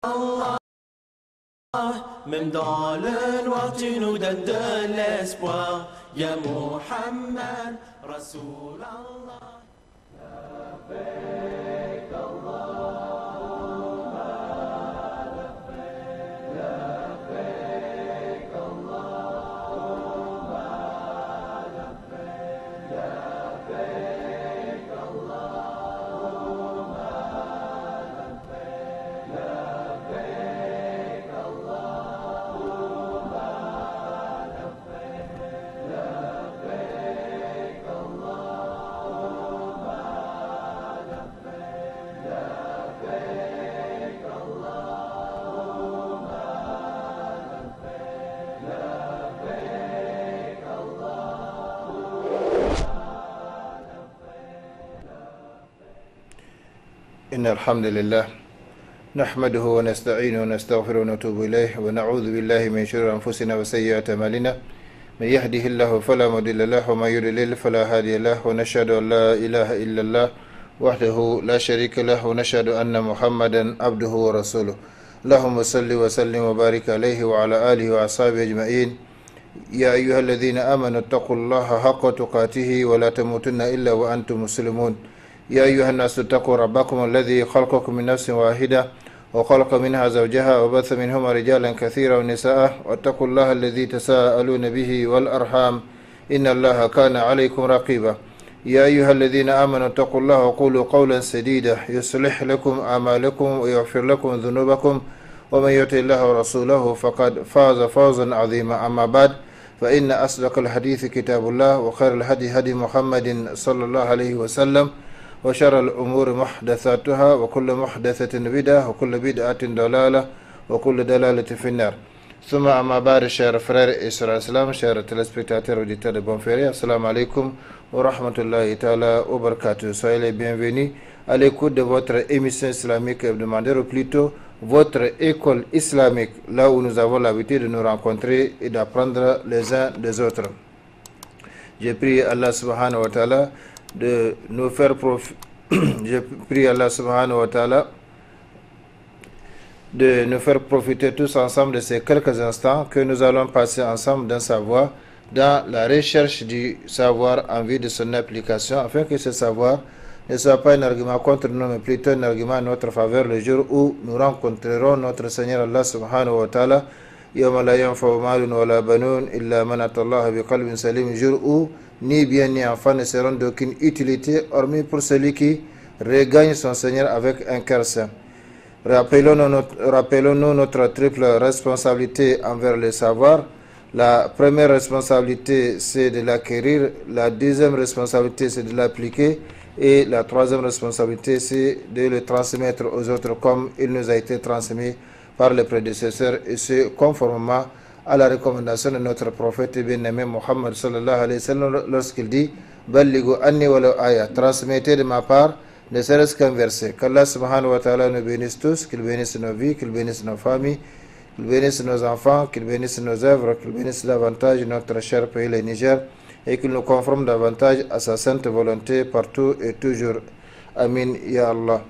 Allah, même dans le noir tu nous donnes de l'espoir. Ya Muhammad, Rasoul Allah. Labbaik Allahumma labbaik, labbaik Allahumma labbaik, labbaik Allahumma labbaik, labbaik Allahumma labbaik, labbaik Allahumma labbaik, labbaik Allahumma labbaik, labbaik إن الحمد لله نحمده ونستعينه ونستغفره ونتوب إليه ونعوذ بالله من شرور أنفسنا وسيئات أعمالنا من يهده الله فلا مضل له ومن يضلل فلا هادي له ونشهد أن لا إله إلا الله وحده لا شريك له ونشهد أن محمدا عبده ورسوله اللهم صل وسلم وبارك عليه وعلى آله وأصحابه أجمعين يا أيها الذين آمنوا اتقوا الله حق تقاته ولا تموتن إلا وأنتم مسلمون يا أيها الناس اتقوا ربكم الذي خلقكم من نفس واحدة وخلق منها زوجها وبث منهما رجالا كثيرا ونساء واتقوا الله الذي تساءلون به والأرحام إن الله كان عليكم رقيبا يا أيها الذين آمنوا اتقوا الله وقولوا قولا سديدا يصلح لكم أعمالكم ويغفر لكم ذنوبكم ومن يطع الله ورسوله فقد فاز فوزا عظيما أما بعد فإن أصدق الحديث كتاب الله وخير الهدي هدي محمد صلى الله عليه وسلم وشر الأمور محدثاتها وكل محدثة بدعة وكل بدعة ضلالة وكل ضلالة في النار ثم أما بعد chers frères et sœurs islam, chers téléspectateurs auditeurs de Bonferré, assalamu alaikum wa rahmatullahi ta'ala wa barakatuh. Soyez les bienvenus à l'écoute de votre émission islamique hebdomadaire, ou plutôt votre école islamique, là où nous avons l'habitude de nous rencontrer et d'apprendre les uns des autres. J'ai prié Allah subhanahu wa ta'ala de nous faire je prie Allah subhanahu wa ta'ala de nous faire profiter tous ensemble de ces quelques instants que nous allons passer ensemble dans sa voie, dans la recherche du savoir en vue de son application, afin que ce savoir ne soit pas un argument contre nous, mais plutôt un argument en notre faveur le jour où nous rencontrerons notre Seigneur Allah subhanahu wa ta'ala, yawma la yanfa'u malun wa la banun illa man atallaha biqalbin salim, jour où ni bien ni enfant ne seront d'aucune utilité, hormis pour celui qui regagne son Seigneur avec un cœur saint. Rappelons-nous notre triple responsabilité envers le savoir. La première responsabilité, c'est de l'acquérir. La deuxième responsabilité, c'est de l'appliquer. Et la troisième responsabilité, c'est de le transmettre aux autres comme il nous a été transmis par les prédécesseurs, et ce, conformément à la recommandation de notre prophète bien-aimé Muhammad sallallahu alayhi wa sallam lorsqu'il dit « Ballighu anni walaw aya » transmettez de ma part ne serait-ce qu'un verset. Qu'Allah subhanahu wa ta'ala nous bénisse tous, qu'il bénisse nos vies, qu'il bénisse nos familles, qu'il bénisse nos enfants, qu'il bénisse nos œuvres, qu'il bénisse davantage notre cher pays, le Niger, et qu'il nous conforme davantage à sa sainte volonté partout et toujours. Amin, ya Allah.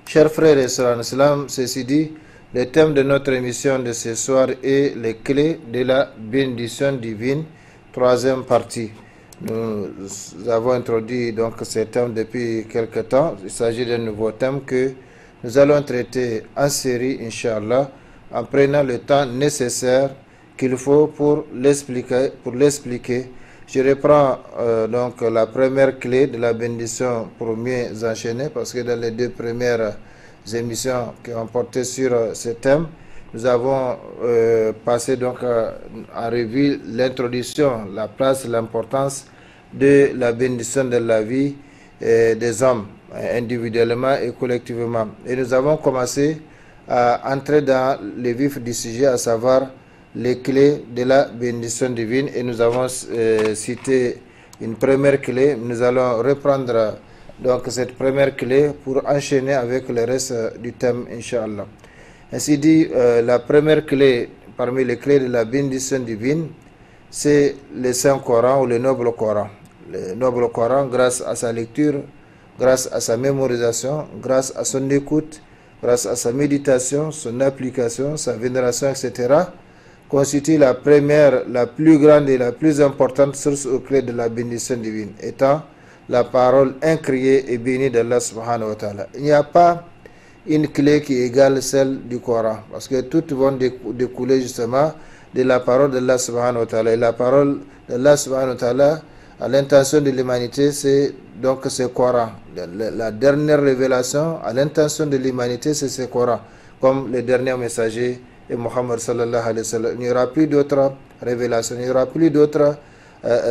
Chers frères et sœurs en islam, ceci dit, le thème de notre émission de ce soir est les clés de la bénédiction divine, troisième partie. Nous avons introduit donc ce thème depuis quelque temps. Il s'agit d'un nouveau thème que nous allons traiter en série, Inch'Allah, en prenant le temps nécessaire qu'il faut pour l'expliquer. Je reprends donc la première clé de la bénédiction pour mieux enchaîner, parce que dans les deux premières émissions qui ont porté sur ce thème, nous avons passé donc en revue l'introduction, la place, l'importance de la bénédiction de la vie des hommes, individuellement et collectivement. Et nous avons commencé à entrer dans le vif du sujet, à savoir les clés de la bénédiction divine, et nous avons cité une première clé. Nous allons reprendre donc cette première clé pour enchaîner avec le reste du thème, Inch'Allah. Ainsi dit, la première clé parmi les clés de la bénédiction divine, c'est le Saint-Coran ou le Noble Coran. Le Noble Coran, grâce à sa lecture, grâce à sa mémorisation, grâce à son écoute, grâce à sa méditation, son application, sa vénération, etc., constitue la première, la plus grande et la plus importante source aux clés de la bénédiction divine, étant la parole incriée et bénie d'Allah subhanahu wa ta'ala. Il n'y a pas une clé qui égale celle du Coran, parce que toutes vont découler justement de la parole d'Allah subhanahu wa ta'ala. Et la parole d'Allah subhanahu wa ta'ala, à l'intention de l'humanité, c'est donc ce Coran. La dernière révélation à l'intention de l'humanité, c'est ce Coran, comme le dernier messager et Muhammad sallallahu alayhi wa sallam. Il n'y aura plus d'autres révélations, il n'y aura plus d'autres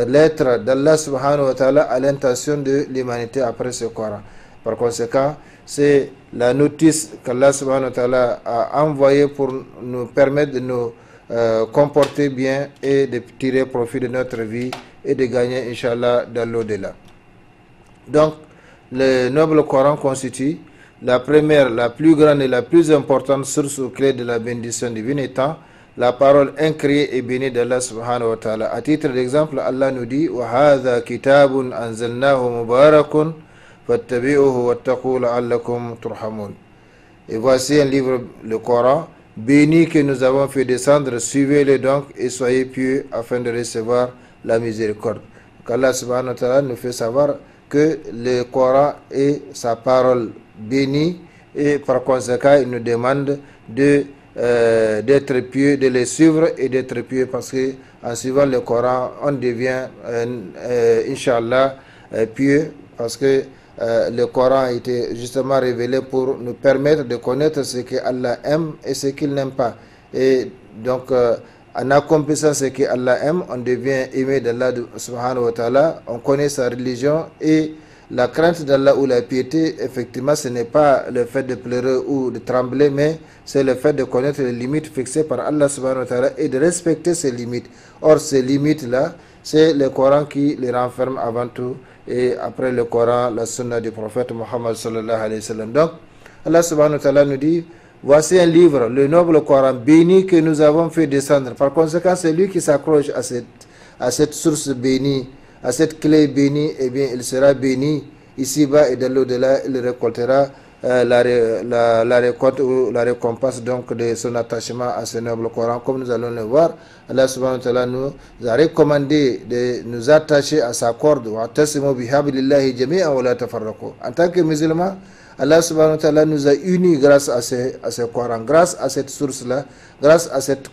lettres d'Allah subhanahu wa ta'ala à l'intention de l'humanité après ce Coran. Par conséquent, c'est la notice qu'Allah subhanahu wa ta'ala a envoyée pour nous permettre de nous comporter bien et de tirer profit de notre vie et de gagner, Inch'Allah, dans l'au-delà. Donc, le noble Coran constitue la première, la plus grande et la plus importante source aux clés de la bénédiction divine étant la parole incriée et bénie d'Allah subhanahu wa ta'ala. À titre d'exemple, Allah nous dit « Wa hadha kitabun anzalnahu mubarakun fattabi'uhu wattaqu la'allakum turhamun » Et voici un livre, le Coran, béni que nous avons fait descendre, suivez-le donc et soyez pieux afin de recevoir la miséricorde. Donc Allah subhanahu wa ta'ala nous fait savoir que le Coran est sa parole bénie et par conséquent il nous demande d'être pieux, de les suivre et d'être pieux parce que en suivant le Coran on devient Inch'Allah pieux parce que le Coran a été justement révélé pour nous permettre de connaître ce que Allah aime et ce qu'il n'aime pas. Et donc, en accomplissant ce que Allah aime, on devient aimé d'Allah subhanahu wa ta'ala, on connaît sa religion et la crainte d'Allah ou la piété, effectivement, ce n'est pas le fait de pleurer ou de trembler, mais c'est le fait de connaître les limites fixées par Allah subhanahu wa ta'ala et de respecter ces limites. Or, ces limites-là, c'est le Coran qui les renferme avant tout. Et après le Coran, la sunna du prophète Muhammad sallallahu alayhi wa sallam. Donc, Allah subhanahu wa ta'ala nous dit, voici un livre, le noble Coran béni que nous avons fait descendre. Par conséquent, c'est lui qui s'accroche à cette source bénie, à cette clé bénie, eh bien, il sera béni ici-bas et dans l'au-delà, il récoltera la récolte ou la récompense donc de son attachement à ce noble Coran. Comme nous allons le voir, Allah subhanahu wa ta'ala nous a recommandé de nous attacher à sa corde. En tant que musulmans, Allah subhanahu wa ta'ala nous a unis grâce à ce Coran, grâce à cette source-là, grâce à cette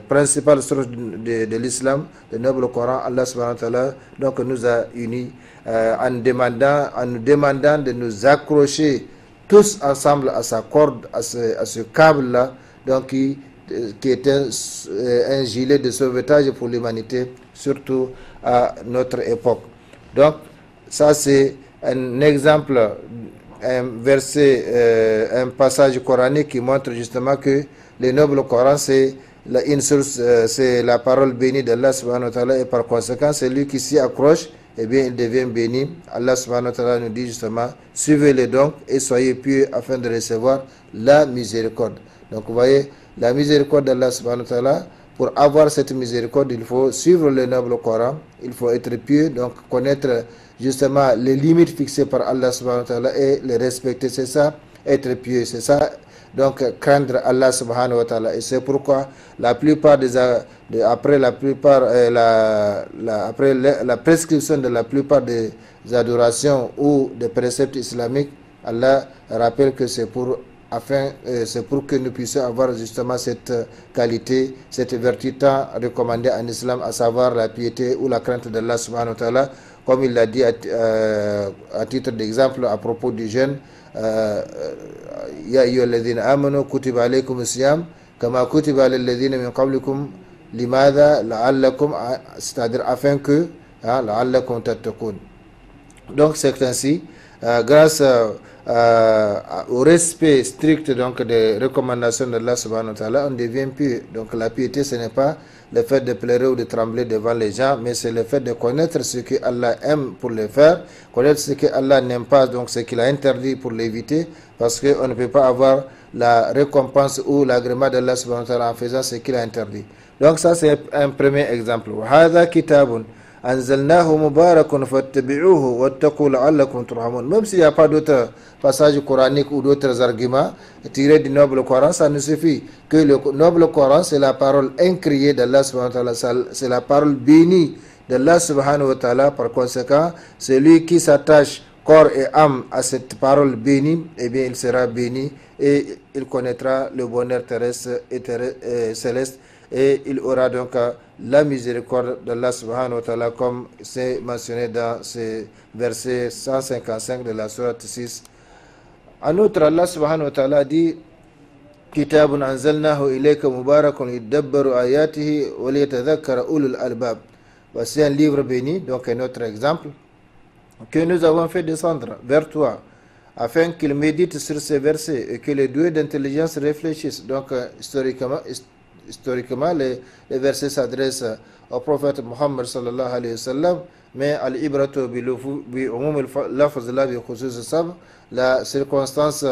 principale source de l'islam, le noble Coran. Allah subhanahu wa ta'ala donc nous a unis en nous demandant de nous accrocher tous ensemble à sa corde, à ce câble-là, donc qui est un gilet de sauvetage pour l'humanité, surtout à notre époque. Donc, ça c'est un exemple, un verset, un passage coranique qui montre justement que le noble Coran c'est une source, c'est la parole bénie d'Allah subhanahu wa ta'ala et par conséquent celui qui s'y accroche, eh bien il devient béni. Allah subhanahu wa ta'ala nous dit justement, suivez-le donc et soyez pieux afin de recevoir la miséricorde. Donc vous voyez, la miséricorde d'Allah subhanahu wa ta'ala, pour avoir cette miséricorde, il faut suivre le noble Coran, il faut être pieux, donc connaître justement les limites fixées par Allah subhanahu wa ta'ala et les respecter, c'est ça, être pieux, c'est ça. Donc craindre Allah subhanahu wa ta'ala. Et c'est pourquoi la plupart après la prescription de la plupart des adorations ou des préceptes islamiques, Allah rappelle que c'est pour que nous puissions avoir justement cette qualité, cette vertu tant recommandée en islam, à savoir la piété ou la crainte d'Allah subhanahu wa ta'ala, comme il l'a dit à titre d'exemple à propos du jeûne. Ya ayyuhalladhina amanu kutiba alaykumus siyam kama kutiba alal ladhina min qablikum limadha la'allakum, c'est-à-dire afin que la'allakum tattaqun. Donc c'est ainsi, grâce au respect strict donc des recommandations d'Allah subhanahu wa ta'ala, on devient pieux. Donc la piété, ce n'est pas le fait de pleurer ou de trembler devant les gens, mais c'est le fait de connaître ce que Allah aime pour le faire, connaître ce que Allah n'aime pas, donc ce qu'il a interdit pour l'éviter, parce qu'on ne peut pas avoir la récompense ou l'agrément d'Allah subhanahu wa ta'ala en faisant ce qu'il a interdit. Donc ça c'est un premier exemple. Hadha kitabun Anzalnahu mubarakun fattabi'uhu wattaqu la'allakum turhamun. Même s'il n'y a pas d'autres passages coraniques ou d'autres arguments tirés du noble Coran, ça ne suffit. Que le noble Coran, c'est la parole incriée d'Allah subhanahu wa ta'ala, c'est la parole bénie d'Allah subhanahu wa ta'ala. Par conséquent, celui qui s'attache corps et âme à cette parole bénie, eh bien il sera béni et il connaîtra le bonheur terrestre et céleste, et il aura donc la miséricorde d'Allah subhanahu wa ta'ala, comme c'est mentionné dans ce verset 155 de la sourate 6. En outre, Allah subhanahu wa ta'ala dit: Kitabun anzalnahu ilayka mubarakun yudabbaru ayatihi wa liyatadhakkara ulul albab. Voici un livre béni, donc un autre exemple, que nous avons fait descendre vers toi, afin qu'il médite sur ces versets et que les doués d'intelligence réfléchissent. Donc, historiquement, les versets s'adressent au prophète Muhammad sallallahu alayhi wa sallam, mais al-ibratu bi umum al-lafz la bi khusus sab. La circonstance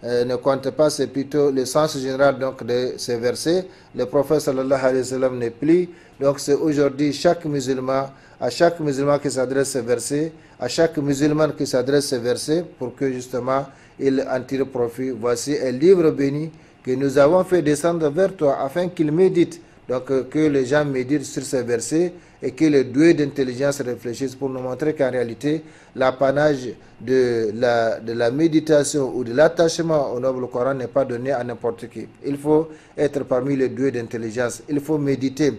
ne compte pas, c'est plutôt le sens général donc de ces versets. Le prophète sallallahu alayhi wa sallam n'est plus. Donc c'est aujourd'hui chaque musulman, à chaque musulman qui s'adresse ces versets, à chaque musulman qui s'adresse ces versets, pour que justement il en tire profit. Voici un livre béni que nous avons fait descendre vers toi afin qu'il médite. Donc que les gens méditent sur ces versets et que les doués d'intelligence réfléchissent, pour nous montrer qu'en réalité l'apanage de la méditation ou de l'attachement au noble Coran n'est pas donné à n'importe qui. Il faut être parmi les doués d'intelligence. Il faut méditer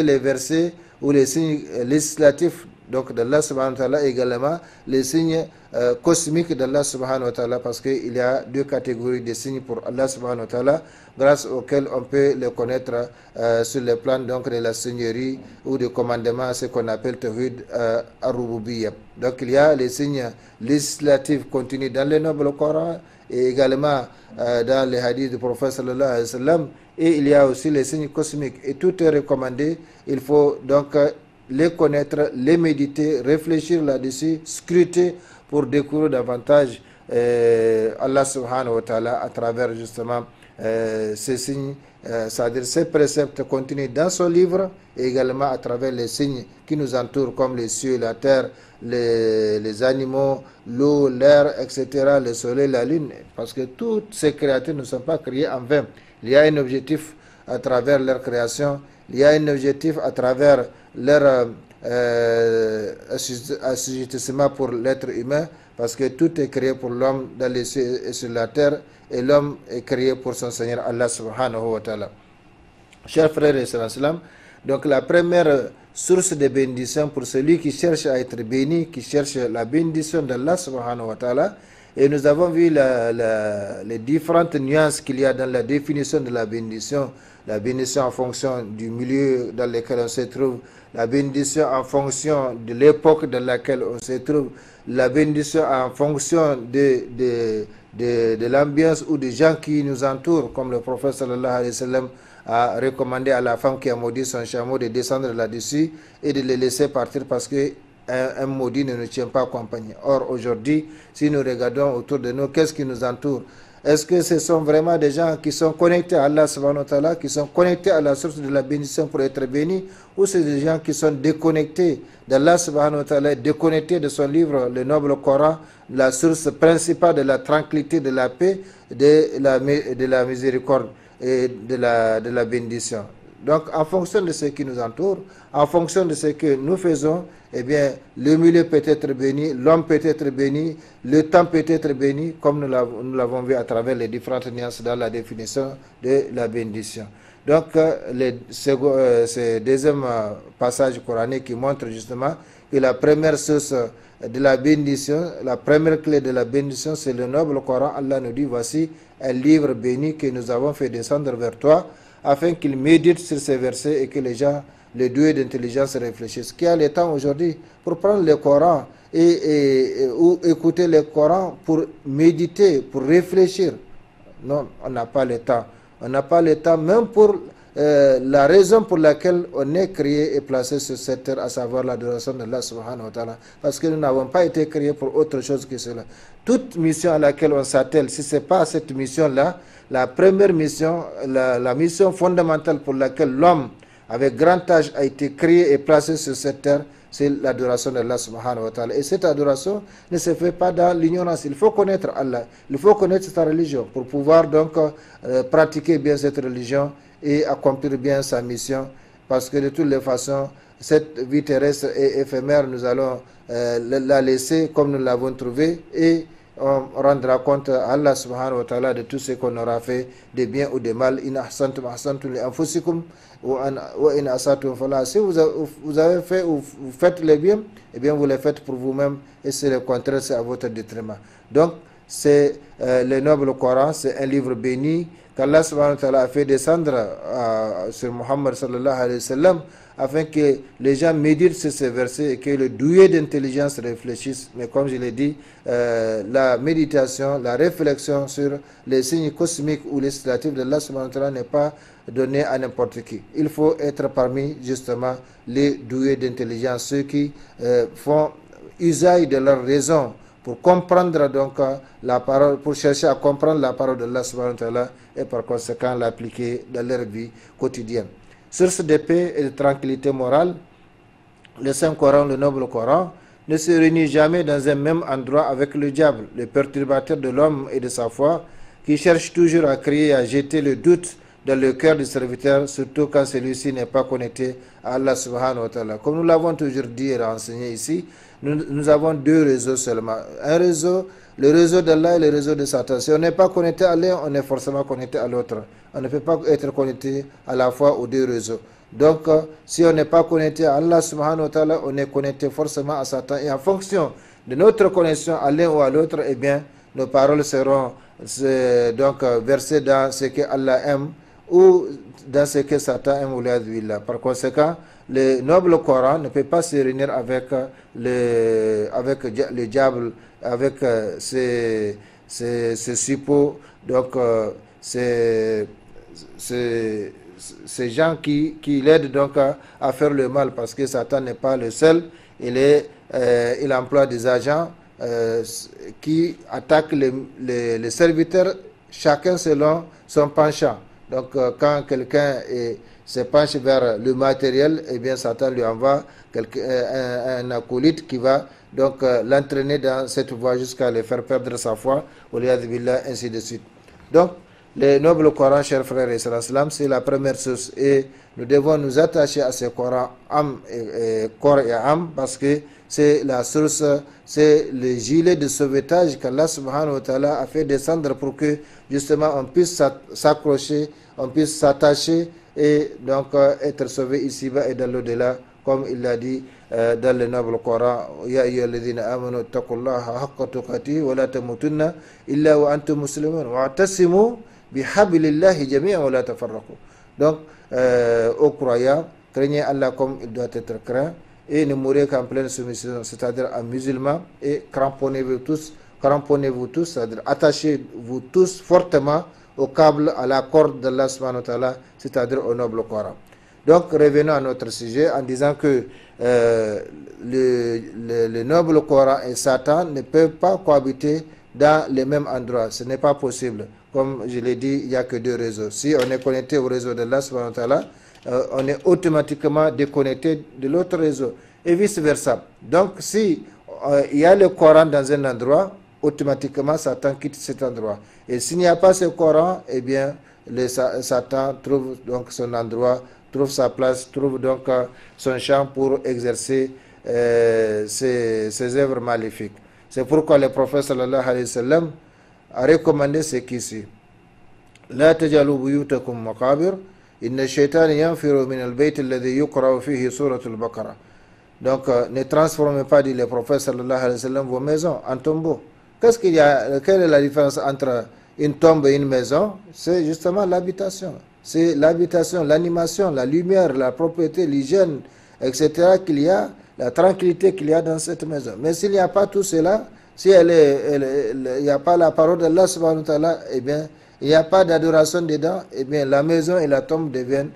les versets ou les signes législatifs donc d'Allah subhanahu wa ta'ala, également les signes cosmiques d'Allah subhanahu wa ta'ala, parce qu'il y a deux catégories de signes pour Allah subhanahu wa ta'ala, grâce auxquels on peut les connaître sur le plan donc de la seigneurie ou du commandement, ce qu'on appelle Tawhid ar-Rububiyya. Donc il y a les signes législatifs contenus dans le noble Coran et également dans les hadiths du prophète sallallahu alayhi wa sallam, et il y a aussi les signes cosmiques, et tout est recommandé. Il faut donc les connaître, les méditer, réfléchir là-dessus, scruter pour découvrir davantage Allah subhanahu wa ta'ala à travers justement ces signes, c'est-à-dire ces préceptes contenus dans son livre, et également à travers les signes qui nous entourent, comme les cieux, la terre, les animaux, l'eau, l'air, etc., le soleil, la lune, parce que toutes ces créatures ne sont pas créées en vain. Il y a un objectif à travers leur création, il y a un objectif à travers leur assujettissement pour l'être humain, parce que tout est créé pour l'homme dans les cieux et sur la terre, et l'homme est créé pour son Seigneur Allah subhanahu wa ta'ala. Chers frères et sœurs, donc la première source de bénédiction pour celui qui cherche à être béni, qui cherche la bénédiction d'Allah subhanahu wa ta'ala, et nous avons vu les différentes nuances qu'il y a dans la définition de la bénédiction en fonction du milieu dans lequel on se trouve, la bénédiction en fonction de l'époque dans laquelle on se trouve, la bénédiction en fonction de l'ambiance ou des gens qui nous entourent, comme le prophète sallallahu alayhi wa sallam a recommandé à la femme qui a maudit son chameau de descendre là-dessus et de le laisser partir, parce que un maudit ne nous tient pas compagnie. Or aujourd'hui, si nous regardons autour de nous, qu'est-ce qui nous entoure? Est-ce que ce sont vraiment des gens qui sont connectés à Allah subhanahu wa ta'ala, qui sont connectés à la source de la bénédiction pour être bénis, ou c'est des gens qui sont déconnectés d'Allah subhanahu wa ta'ala, déconnectés de son livre, le noble Coran, la source principale de la tranquillité, de la paix, de la miséricorde et de la bénédiction. Donc, en fonction de ce qui nous entoure, en fonction de ce que nous faisons, eh bien, le milieu peut être béni, l'homme peut être béni, le temps peut être béni, comme nous l'avons vu à travers les différentes nuances dans la définition de la bénédiction. Donc, ce deuxième passage coranique qui montre justement que la première source de la bénédiction, la première clé de la bénédiction, c'est le noble Coran. Allah nous dit: voici un livre béni que nous avons fait descendre vers toi, afin qu'ils méditent sur ces versets et que les gens, les doués d'intelligence, réfléchissent. Qui a le temps aujourd'hui pour prendre le Coran ou écouter le Coran pour méditer, pour réfléchir? Non, on n'a pas le temps. On n'a pas le temps, même pour la raison pour laquelle on est créé et placé sur cette terre, à savoir l'adoration d'Allah subhanahu wa ta'ala. Parce que nous n'avons pas été créés pour autre chose que cela. Toute mission à laquelle on s'attelle, si ce n'est pas cette mission-là, la première mission, la mission fondamentale pour laquelle l'homme avec grand âge a été créé et placé sur cette terre, c'est l'adoration d'Allah subhanahu wa ta'ala. Et cette adoration ne se fait pas dans l'ignorance. Il faut connaître Allah, il faut connaître sa religion pour pouvoir donc pratiquer bien cette religion et accomplir bien sa mission. Parce que de toutes les façons, cette vie terrestre est éphémère, nous allons la laisser comme nous l'avons trouvée et on rendra compte à Allah subhanahu wa ta'ala de tout ce qu'on aura fait, de bien ou de mal. In ahsantum ahsantum li anfusikum wa in asatum fala. Si vous avez fait ou vous faites le bien, eh bien vous le faites pour vous-même, et c'est le contraire, c'est à votre détriment. Donc c'est le noble Coran, c'est un livre béni qu'Allah subhanahu wa ta'ala a fait descendre sur Muhammad sallallahu alayhi wa sallam, afin que les gens méditent sur ces versets et que le doué d'intelligence réfléchisse. Mais comme je l'ai dit, la méditation, la réflexion sur les signes cosmiques ou législatifs d'Allah subhanahu wa ta'ala n'est pas donnée à n'importe qui. Il faut être parmi justement les doués d'intelligence, ceux qui font usage de leur raison pour comprendre donc la parole, pour chercher à comprendre la parole d'Allah subhanahu wa ta'ala et par conséquent l'appliquer dans leur vie quotidienne. Source de paix et de tranquillité morale, le Saint-Coran, le noble Coran, ne se réunit jamais dans un même endroit avec le diable, le perturbateur de l'homme et de sa foi, qui cherche toujours à créer et à jeter le doute dans le cœur du serviteur, surtout quand celui-ci n'est pas connecté à Allah subhanahu wa ta'ala. Comme nous l'avons toujours dit et renseigné ici, nous avons deux réseaux seulement. Un réseau, le réseau d'Allah et le réseau de Satan. Si on n'est pas connecté à l'un, on est forcément connecté à l'autre. On ne peut pas être connecté à la fois aux deux réseaux. Donc, si on n'est pas connecté à Allah subhanahu wa ta'ala, on est connecté forcément à Satan. Et en fonction de notre connexion à l'un ou à l'autre, eh bien, nos paroles seront donc versées dans ce que Allah aime ou dans ce que Satan aime. Par conséquent, le noble Coran ne peut pas se réunir avec le diable, avec ses suppôts, donc ces gens qui l'aident donc à faire le mal, parce que Satan n'est pas le seul. Il emploie des agents qui attaquent les serviteurs, chacun selon son penchant. Donc quand quelqu'un se penche vers le matériel, eh bien Satan lui envoie un acolyte qui va donc l'entraîner dans cette voie jusqu'à le faire perdre sa foi, ainsi de suite. Donc le noble Coran, chers frères et sœurs, c'est la première source et nous devons nous attacher à ce Coran, corps et âme, parce que c'est la source, c'est le gilet de sauvetage qu'Allah subhanahu wa ta'ala a fait descendre pour que justement on puisse s'accrocher, on puisse s'attacher et donc être sauvé ici-bas et dans l'au-delà, comme il l'a dit dans le noble Coran. Ya ayyuhalladhina amanu taqullaha haqqa tuqatih wa la tamutunna illa wa antum muslimun wa'tasimu bihablillahi jami'an wa la tafarraqu. Donc aux croyants, craignez Allah comme il doit être craint et ne mourrez qu'en pleine soumission, c'est-à-dire en musulman, et cramponnez-vous tous, c'est-à-dire attachez-vous tous fortement au câble, à la corde d'Allah subhanahu wa ta'ala, c'est-à-dire au noble Coran. Donc revenons à notre sujet en disant que le noble Coran et Satan ne peuvent pas cohabiter dans les mêmes endroits. Ce n'est pas possible. Comme je l'ai dit, il n'y a que deux réseaux. Si on est connecté au réseau d'Allah subhanahu wa ta'ala, on est automatiquement déconnecté de l'autre réseau et vice versa. Donc si il y a le Coran dans un endroit, automatiquement Satan quitte cet endroit. Et s'il n'y a pas ce Coran, eh bien Satan trouve donc son endroit, trouve sa place, trouve donc son champ pour exercer ses œuvres maléfiques. C'est pourquoi le prophète sallallahu alayhi wa sallam a recommandé ce qui suit. La tajalu buyutakum maqabir inna shaytan yanfiru min al-bayt alladhi yuqra fihi surat al-Baqarah. Donc ne transformez pas, dit le prophète sallallahu alayhi wa sallam, vos maisons en tombeaux. Quelle est la différence entre une tombe et une maison? C'est justement l'habitation. C'est l'habitation, l'animation, la lumière, la propreté, l'hygiène, etc. qu'il y a, la tranquillité qu'il y a dans cette maison. Mais s'il n'y a pas tout cela, si il n'y a pas la parole d'Allah subhanahu wa ta'ala, eh bien, il n'y a pas d'adoration dedans, eh bien, la maison et la tombe deviennent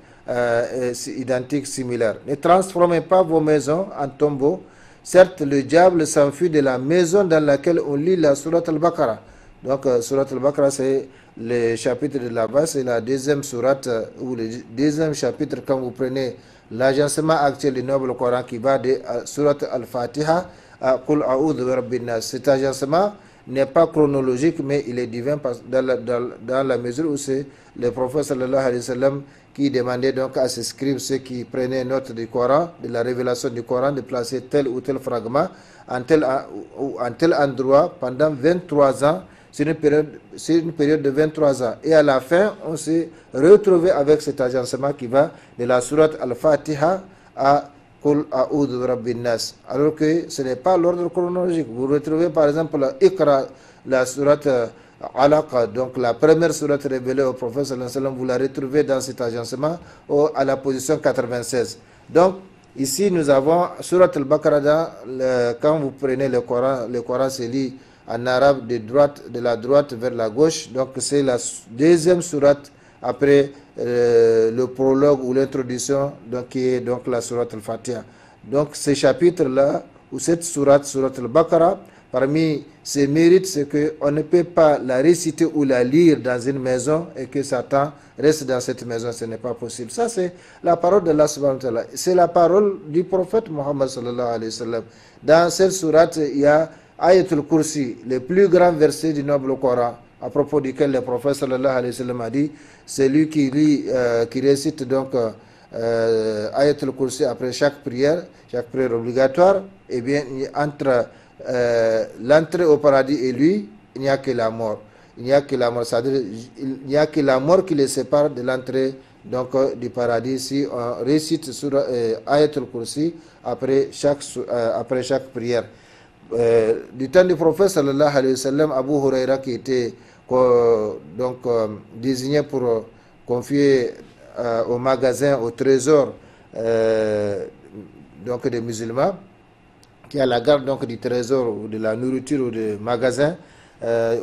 identiques, similaires. Ne transformez pas vos maisons en tombeaux. Certes, le diable s'enfuit de la maison dans laquelle on lit la Surat al-Baqarah. Donc, Surat al-Baqarah, c'est le chapitre de là-bas, c'est la deuxième sourate ou le deuxième chapitre quand vous prenez l'agencement actuel du Noble Coran qui va de sourate Al-Fatiha à Qul A'udhu bi Rabbin Nas. Cet agencement n'est pas chronologique, mais il est divin dans la mesure où c'est le prophète sallallahu alayhi wa sallam qui demandait donc à ses scribes, ceux qui prenaient note du Coran, de la révélation du Coran, de placer tel ou tel fragment en tel endroit pendant 23 ans. C'est une période de 23 ans. Et à la fin, on s'est retrouvé avec cet agencement qui va de la sourate Al-Fatiha à Qul A'udhu bi Rabbin Nas. Alors que ce n'est pas l'ordre chronologique. Vous retrouvez par exemple Iqra, la sourate Alaq, donc la première sourate révélée au prophète sallallahu alayhi wa sallam, vous la retrouvez dans cet agencement à la position 96. Donc, ici nous avons sourate Al-Baqarah, quand vous prenez le Coran se lit en arabe de la droite vers la gauche. Donc c'est la deuxième sourate après le prologue ou l'introduction, donc qui est donc la sourate Al-Fatiha. Donc ces chapitres-là, ou cette sourate Al-Baqarah, parmi ses mérites, c'est qu'on ne peut pas la réciter ou la lire dans une maison et que Satan reste dans cette maison. Ce n'est pas possible. Ça, c'est la parole d'Allah subhanahu wa ta'ala. C'est la parole du prophète Muhammad sallallahu alayhi wa sallam. Dans cette sourate, il y a Ayatul Kursi, le plus grand verset du noble Coran, à propos duquel le prophète sallallahu alayhi wa sallam a dit, celui qui récite donc Ayatul Kursi après chaque prière obligatoire, eh bien, entre l'entrée au paradis et lui, il n'y a que la mort. Il n'y a que la mort, c'est-à-dire il n'y a que la mort qui les sépare de l'entrée donc du paradis. Si on récite sur Ayatul Kursi après chaque prière. Du temps du prophète sallallahu alayhi wa sallam, Abu Huraira qui était désigné pour confier au magasin, au trésor donc des musulmans, qui a la garde donc du trésor ou de la nourriture ou du magasin,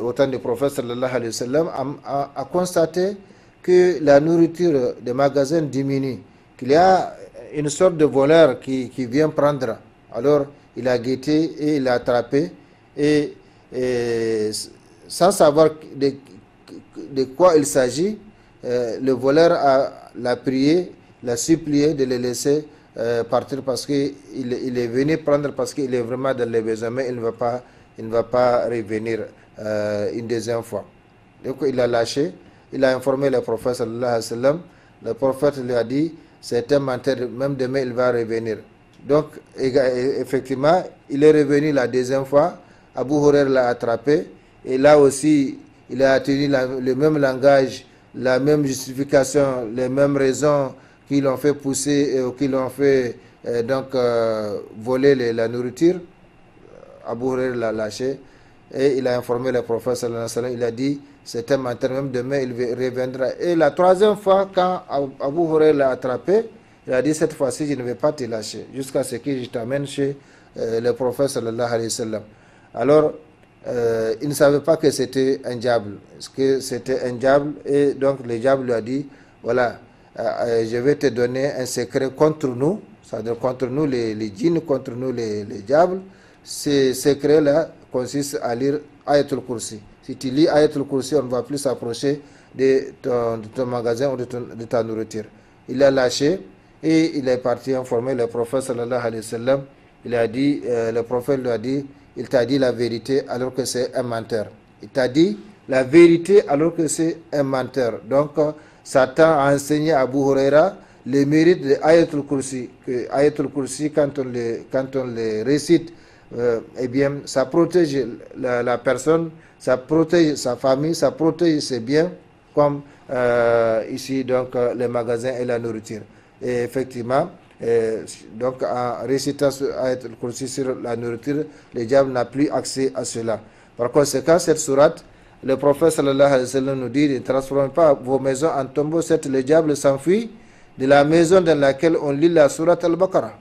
au temps du prophète sallallahu alayhi wa sallam, a constaté que la nourriture des magasins diminue, qu'il y a une sorte de voleur qui vient prendre. Alors il a guetté et il a attrapé, et sans savoir de quoi il s'agit, le voleur l'a prié, l'a supplié de le laisser partir parce qu'il est venu prendre parce qu'il est vraiment dans les besoins, mais il ne va pas revenir une deuxième fois. Donc il a lâché, il a informé le prophète sallallahu alayhi wa sallam. Le prophète lui a dit, c'est un menteur, même demain il va revenir. Donc effectivement, il est revenu la deuxième fois, Abu Huraira l'a attrapé, et là aussi il a tenu le même langage, la même justification, les mêmes raisons qui l'ont fait pousser, qui l'ont fait voler la nourriture. Abu Huraira l'a lâché et il a informé le prophète sallallahu alayhi wa sallam. Il a dit, c'est un menteur, même demain il reviendra. Et la troisième fois, quand Abu Huraira l'a attrapé, il a dit, cette fois-ci je ne vais pas te lâcher jusqu'à ce que je t'amène chez le prophète sallallahu alayhi wa sallam. Alors il ne savait pas que c'était un diable, et donc le diable lui a dit, voilà, je vais te donner un secret contre nous, c'est-à-dire contre nous les djinns, contre nous les diables. Ce secret-là consiste à lire Ayatul Kursi. Si tu lis Ayatul Kursi, on ne va plus s'approcher de ton magasin ou de ta nourriture. Il a lâché et il est parti informer le prophète sallallahu alayhi wa sallam. Le prophète lui a dit, il t'a dit la vérité alors que c'est un menteur. Il t'a dit la vérité alors que c'est un menteur. Donc Satan a enseigné à Abu Huraira le mérite de Ayatul Kursi. Que Ayatul Kursi, quand on le récite, eh bien, ça protège la personne, ça protège sa famille, ça protège ses biens, comme ici donc les magasins et la nourriture. Et effectivement, donc en récitant Ayatul Kursi sur la nourriture, le diable n'a plus accès à cela. Par conséquent, cette sourate, le prophète sallallahu alayhi wa sallam nous dit, ne transformez pas vos maisons en tombeaux, certes le diable s'enfuit de la maison dans laquelle on lit la sourate Al-Baqarah.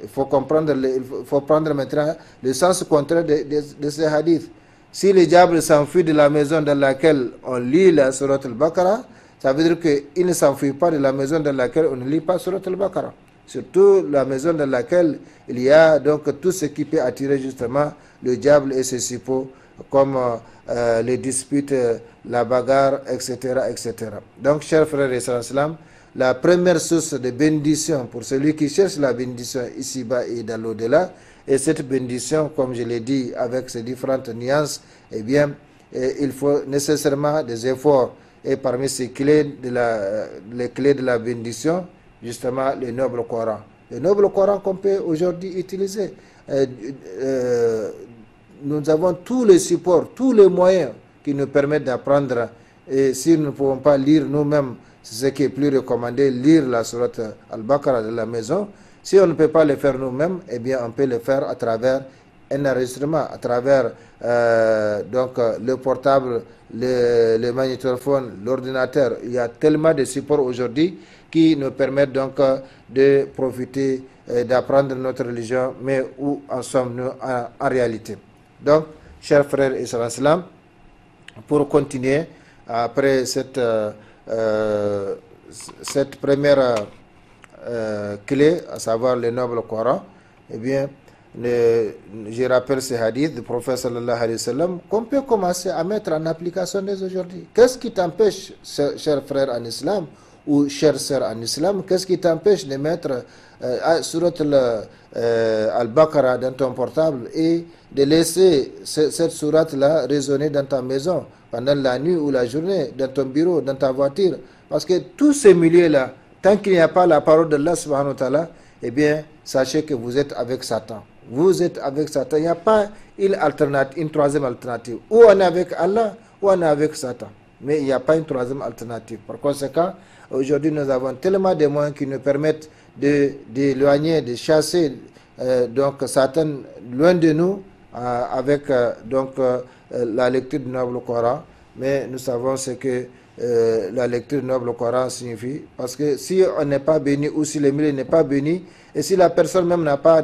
Il faut comprendre, il faut prendre maintenant le sens contraire de ces hadiths. Si le diable s'enfuit de la maison dans laquelle on lit la sourate Al-Baqarah, ça veut dire qu'il ne s'enfuit pas de la maison dans laquelle on ne lit pas sourate Al-Baqarah. Surtout la maison dans laquelle il y a donc tout ce qui peut attirer justement le diable et ses suppôts comme les disputes, la bagarre, etc., etc. Donc, chers frères et sœurs, la première source de bénédiction pour celui qui cherche la bénédiction ici-bas et dans l'au-delà, et cette bénédiction, comme je l'ai dit, avec ses différentes nuances, eh bien, il faut nécessairement des efforts. Et parmi ces clés les clés de la bénédiction, justement, le noble Coran. Le noble Coran qu'on peut aujourd'hui utiliser. Nous avons tous les supports, tous les moyens qui nous permettent d'apprendre. Et si nous ne pouvons pas lire nous-mêmes, c'est ce qui est plus recommandé, lire la sourate Al-Baqarah de la maison. Si on ne peut pas le faire nous-mêmes, eh bien on peut le faire à travers un enregistrement, à travers donc le portable, le magnétophone, l'ordinateur. Il y a tellement de supports aujourd'hui qui nous permettent donc de profiter, d'apprendre notre religion, mais où en sommes-nous en réalité? Donc, chers frères et sœurs, pour continuer, après cette première clé, à savoir le noble Coran, eh bien, je rappelle ces hadiths du prophète sallallahu alayhi wa sallam qu'on peut commencer à mettre en application dès aujourd'hui. Qu'est-ce qui t'empêche, chers frères en islam ou chères sœurs en islam, qu'est-ce qui t'empêche de mettre surat Al-Baqarah dans ton portable et de laisser cette sourate-là résonner dans ta maison pendant la nuit ou la journée, dans ton bureau, dans ta voiture? Parce que tous ces milieux-là, tant qu'il n'y a pas la parole d'Allah subhanahu wa ta'ala, eh bien, sachez que vous êtes avec Satan. Vous êtes avec Satan. Il n'y a pas une troisième alternative. Ou on est avec Allah, ou on est avec Satan. Mais il n'y a pas une troisième alternative. Par conséquent, aujourd'hui, nous avons tellement de moyens qui nous permettent d'éloigner, de chasser donc Satan loin de nous avec la lecture du noble Coran. Mais nous savons ce que la lecture du noble Coran signifie. Parce que si on n'est pas béni ou si le milieu n'est pas béni, et si la personne même n'a pas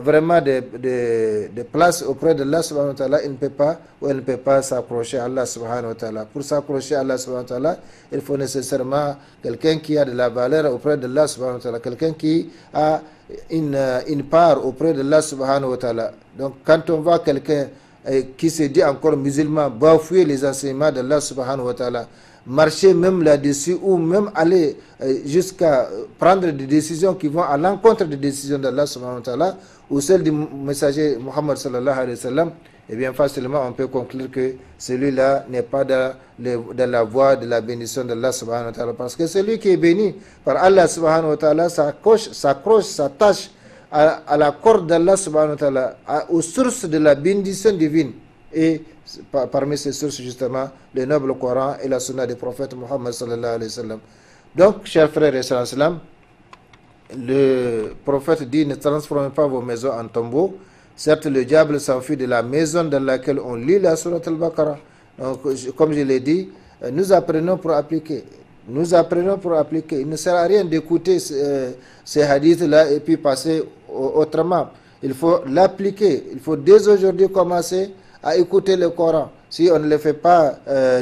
vraiment de place auprès de Allah subhanahu wa ta'ala, il ne peut pas ou elle ne peut pas s'approcher à Allah subhanahu wa ta'ala. Pour s'approcher à Allah subhanahu wa ta'ala, il faut nécessairement quelqu'un qui a de la valeur auprès de Allah subhanahu wa ta'ala, quelqu'un qui a une part auprès de Allah subhanahu wa ta'ala. Donc quand on voit quelqu'un qui se dit encore musulman bafouer les enseignements de Allah subhanahu wa ta'ala, marcher même là-dessus ou même aller jusqu'à prendre des décisions qui vont à l'encontre des décisions d'Allah subhanahu wa ta'ala ou celles du messager Muhammad sallallahu alayhi wa sallam, eh bien facilement on peut conclure que celui-là n'est pas dans la voie de la bénédiction d'Allah subhanahu wa ta'ala, parce que celui qui est béni par Allah subhanahu wa ta'ala s'accroche, s'attache à la corde d'Allah subhanahu wa ta'ala, aux sources de la bénédiction divine. Et parmi ces sources, justement, le noble Coran et la sunna du prophète Muhammad sallallahu alayhi wa sallam. Donc, chers frères et sœurs, le prophète dit: ne transformez pas vos maisons en tombeaux. Certes, le diable s'enfuit de la maison dans laquelle on lit la sourate Al-Baqarah. Donc, comme je l'ai dit, nous apprenons pour appliquer. Nous apprenons pour appliquer. Il ne sert à rien d'écouter ces hadiths-là et puis passer autrement. Il faut l'appliquer. Il faut dès aujourd'hui commencer à écouter le Coran. Si on ne le fait pas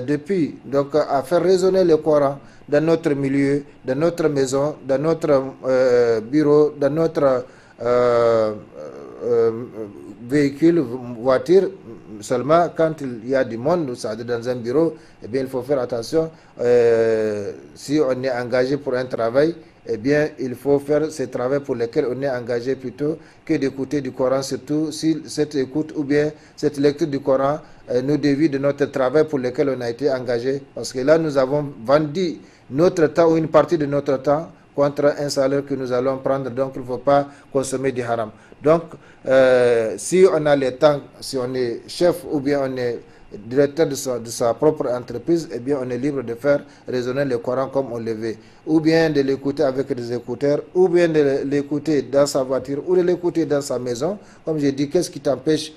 depuis, donc à faire résonner le Coran dans notre milieu, dans notre maison, dans notre bureau, dans notre véhicule, voiture, seulement quand il y a du monde, ça dans un bureau, eh bien il faut faire attention. Si on est engagé pour un travail, eh bien il faut faire ce travail pour lequel on est engagé plutôt que d'écouter du Coran, surtout si cette écoute ou bien cette lecture du Coran nous dévie de notre travail pour lequel on a été engagé, parce que là nous avons vendu notre temps ou une partie de notre temps contre un salaire que nous allons prendre, donc il ne faut pas consommer du haram. Donc si on a le temps, si on est chef ou bien on est directeur de sa propre entreprise, eh bien on est libre de faire résonner le Coran comme on le veut, ou bien de l'écouter avec des écouteurs, ou bien de l'écouter dans sa voiture, ou de l'écouter dans sa maison. Comme j'ai dit, qu'est-ce qui t'empêche,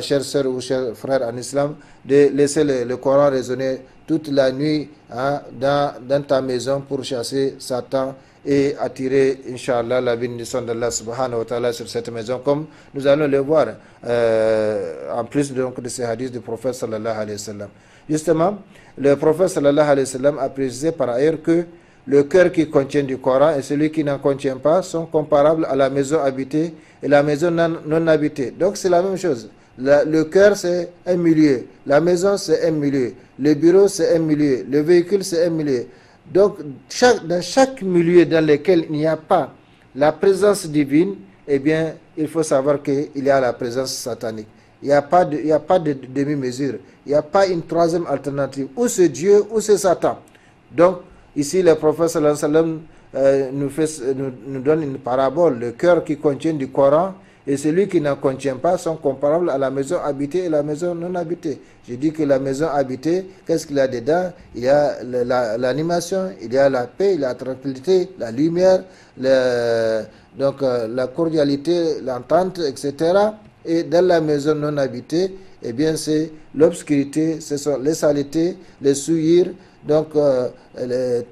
chère sœur ou cher frère en islam, de laisser le Coran résonner toute la nuit dans ta maison pour chasser Satan et attirer, Inch'Allah, la bénédiction d'Allah subhanahu wa ta'ala sur cette maison, comme nous allons le voir, en plus donc de ces hadiths du prophète sallallahu alayhi wa sallam. Justement, le prophète sallallahu alayhi wa sallam a précisé par ailleurs que le cœur qui contient du Coran et celui qui n'en contient pas sont comparables à la maison habitée et la maison non habitée. Donc c'est la même chose. Le cœur, c'est 1 millier. La maison, c'est 1 millier. Le bureau, c'est 1 millier. Le véhicule, c'est 1 millier. Donc, dans chaque milieu dans lequel il n'y a pas la présence divine, eh bien, il faut savoir qu'il y a la présence satanique. Il n'y a pas de demi-mesure. Il n'y a pas une troisième alternative. Ou c'est Dieu, ou c'est Satan. Donc, ici, le prophète sallallahu alayhi wa sallam nous donne une parabole. Le cœur qui contient du Coran et celui qui n'en contient pas sont comparables à la maison habitée et la maison non habitée. Je dis que la maison habitée, qu'est-ce qu'il y a dedans? Il y a l'animation, il y a la paix, la tranquillité, la lumière, donc la cordialité, l'entente, etc. Et dans la maison non habitée, eh bien c'est l'obscurité, ce sont les saletés, les souillures, donc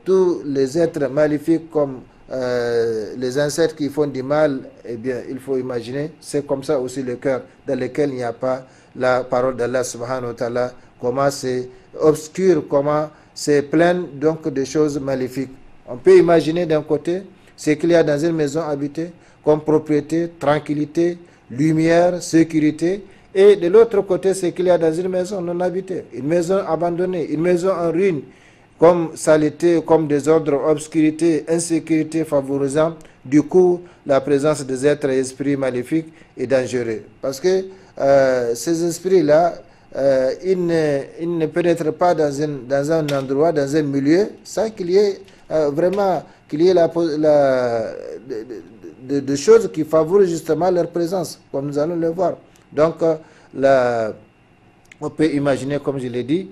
tous les êtres maléfiques comme les insectes qui font du mal, eh bien il faut imaginer, c'est comme ça aussi le cœur dans lequel il n'y a pas la parole d'Allah subhanahu wa ta'ala, comment c'est obscur, comment c'est plein donc de choses maléfiques. On peut imaginer d'un côté ce qu'il y a dans une maison habitée comme propriété, tranquillité, lumière, sécurité, et de l'autre côté ce qu'il y a dans une maison non habitée, une maison abandonnée, une maison en ruine, comme saleté, comme désordre, obscurité, insécurité favorisant du coup la présence des êtres et esprits maléfiques et dangereux. Parce que ces esprits-là, ils ne pénètrent pas dans un endroit, dans un milieu, sans qu'il y ait vraiment de choses qui favorisent justement leur présence, comme nous allons le voir. Donc, on peut imaginer, comme je l'ai dit,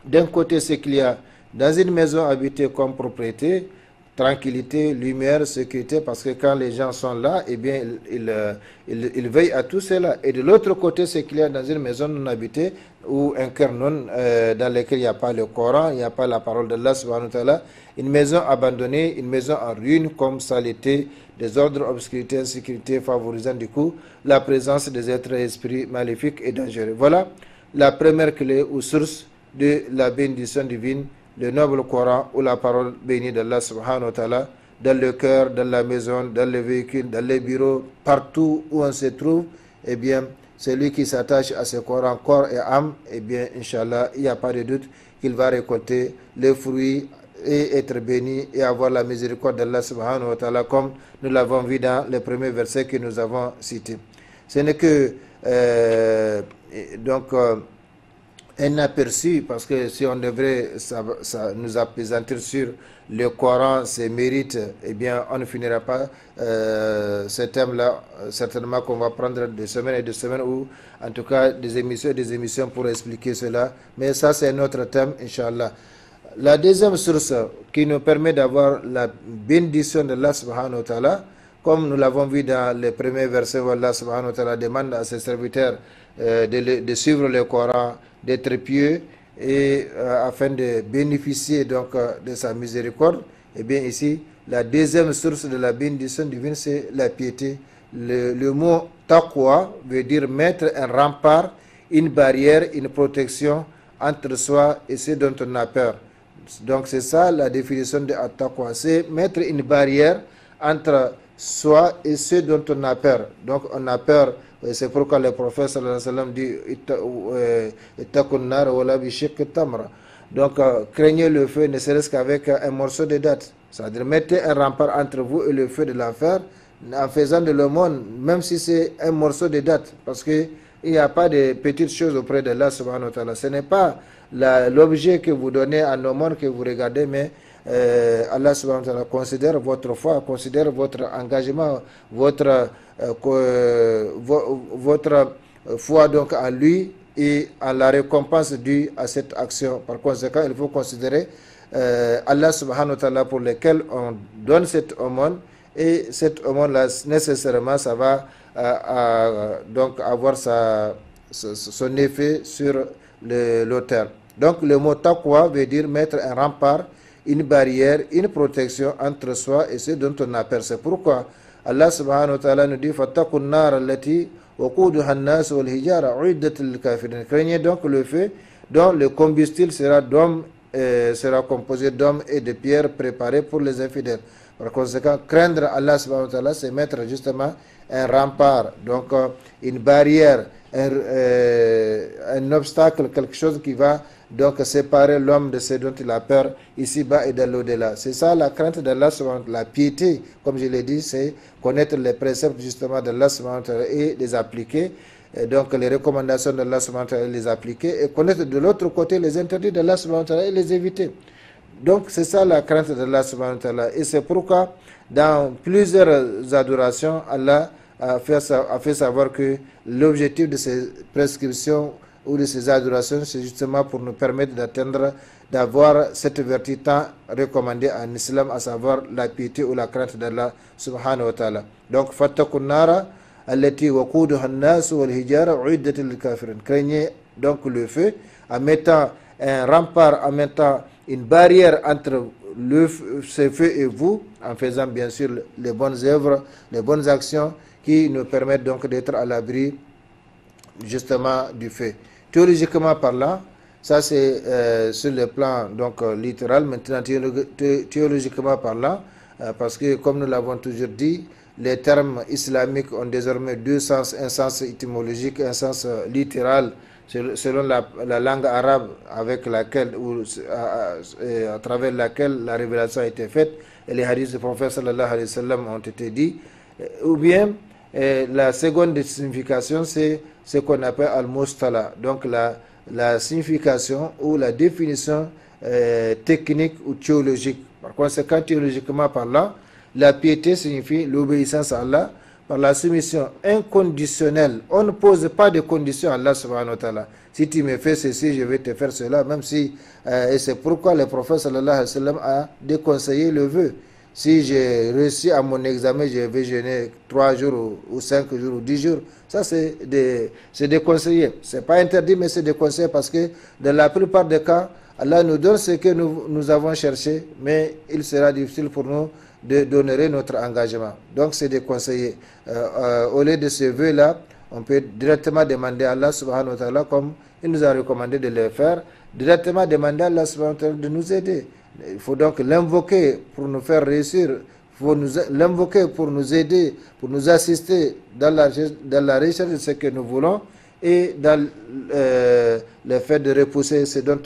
d'un côté, ce qu'il y a dans une maison habitée comme propriété, tranquillité, lumière, sécurité, parce que quand les gens sont là, eh bien, ils veillent à tout cela. Et de l'autre côté, ce qu'il y a dans une maison non habitée, ou un cœur dans lequel il n'y a pas le Coran, il n'y a pas la parole d'Allah subhanahu wa ta'ala, une maison abandonnée, une maison en ruine, comme saleté, désordre, obscurité, insécurité, favorisant du coup la présence des êtres et esprits maléfiques et dangereux. Voilà la première clé ou source de la bénédiction divine, le noble Coran ou la parole bénie d'Allah subhanahu wa ta'ala, dans le cœur, dans la maison, dans le véhicule, dans les bureaux, partout où on se trouve, eh bien, celui qui s'attache à ce Coran, corps et âme, eh bien, Inch'Allah, il n'y a pas de doute qu'il va récolter les fruits et être béni et avoir la miséricorde d'Allah subhanahu wa ta'ala, comme nous l'avons vu dans les premiers versets que nous avons cités. Ce n'est que un aperçu, parce que si on devrait nous appesantir sur le Coran, ses mérites, eh bien on ne finira pas ce thème-là, certainement qu'on va prendre des semaines et des semaines, ou en tout cas des émissions pour expliquer cela, mais ça c'est notre thème, Inch'Allah. La deuxième source qui nous permet d'avoir la bénédiction d'Allah subhanahu wa ta'ala, comme nous l'avons vu dans les premiers versets où Allah subhanahu wa ta'ala demande à ses serviteurs de suivre le Coran, d'être pieux et afin de bénéficier donc de sa miséricorde. Et bien ici, la deuxième source de la bénédiction divine, c'est la piété. Le mot taqwa veut dire mettre un rempart, une barrière, une protection entre soi et ce dont on a peur. Donc c'est ça la définition de taqwa, c'est mettre une barrière entre soi et ce dont on a peur. Donc on a peur. C'est pourquoi le prophète sallallahu alayhi wa sallam dit donc craignez le feu ne serait-ce qu'avec un morceau de date. C'est-à-dire mettez un rempart entre vous et le feu de l'enfer en faisant de l'aumône, même si c'est un morceau de date, parce qu'il n'y a pas de petites choses auprès d'Allah subhanahu wa ta'ala. Ce n'est pas l'objet que vous donnez en aumône que vous regardez, mais Allah subhanahu wa ta'ala considère votre foi, considère votre engagement, votre foi donc en lui et à la récompense due à cette action. Par conséquent, il faut considérer Allah subhanahu wa ta'ala pour lequel on donne cette aumône, et cette aumône-là, nécessairement, ça va donc avoir son effet sur l'auteur. Donc le mot taqwa veut dire mettre un rempart, une barrière, une protection entre soi et ce dont on a peur. C'est pourquoi Allah subhanahu wa ta'ala nous dit fattaqun nar allati waquduha an-nas wal hijara uiddat lil kafirin. Craignez donc le feu dont le combustible sera composé d'hommes et de pierres préparées pour les infidèles. Par conséquent, craindre Allah subhanahu wa ta'ala, c'est mettre justement un rempart, donc une barrière, un obstacle, quelque chose qui va donc séparer l'homme de ce dont il a peur ici-bas et dans l'au-delà. C'est ça la crainte d'Allah subhanahu wa ta'ala. La piété, comme je l'ai dit, c'est connaître les préceptes justement d'Allah subhanahu wa ta'ala et les appliquer. Et donc les recommandations d'Allah subhanahu wa ta'ala et les appliquer. Et connaître de l'autre côté les interdits d'Allah subhanahu wa ta'ala et les éviter. Donc c'est ça la crainte d'Allah subhanahu wa ta'ala. Et c'est pourquoi dans plusieurs adorations, Allah a fait savoir que l'objectif de ces prescriptions ou de ces adorations, c'est justement pour nous permettre d'atteindre, d'avoir cette vertu tant recommandée en islam, à savoir la piété ou la crainte d'Allah subhanahu wa ta'ala. Donc, fattakun nara allati waquduha an-nas wal hijara uiddat lil kafirin. Craignez donc le feu en mettant un rempart, en mettant une barrière entre ce feu et vous, en faisant bien sûr les bonnes œuvres, les bonnes actions qui nous permettent donc d'être à l'abri justement du feu. Théologiquement parlant, ça c'est sur le plan donc littéral. Maintenant théologiquement parlant, parce que comme nous l'avons toujours dit, les termes islamiques ont désormais deux sens, un sens étymologique, un sens littéral selon la langue arabe avec laquelle ou à travers laquelle la révélation a été faite et les hadiths du prophète sallallahu alayhi wa sallam ont été dits, ou bien la seconde signification, c'est ce qu'on appelle al-mustala, donc la signification ou la définition technique ou théologique. Par conséquent, théologiquement parlant, la piété signifie l'obéissance à Allah par la soumission inconditionnelle. On ne pose pas de conditions à Allah subhanahu wa ta'ala. Si tu me fais ceci, je vais te faire cela, même si, et c'est pourquoi le prophète sallallahu alayhi wa sallam a déconseillé le vœu. Si j'ai réussi à mon examen, je vais jeûner 3 jours ou 5 jours ou 10 jours. Ça, c'est déconseillé. Ce n'est pas interdit, mais c'est déconseillé parce que dans la plupart des cas, Allah nous donne ce que nous avons cherché, mais il sera difficile pour nous d'honorer notre engagement. Donc, c'est déconseillé. Au lieu de ce vœu-là, on peut directement demander à Allah subhanahu wa ta'ala, comme il nous a recommandé de le faire, directement demander à Allah subhanahu wa ta'ala de nous aider. Il faut donc l'invoquer pour nous faire réussir, il faut l'invoquer pour nous aider, pour nous assister dans la recherche de ce que nous voulons et dans le fait de repousser ce dont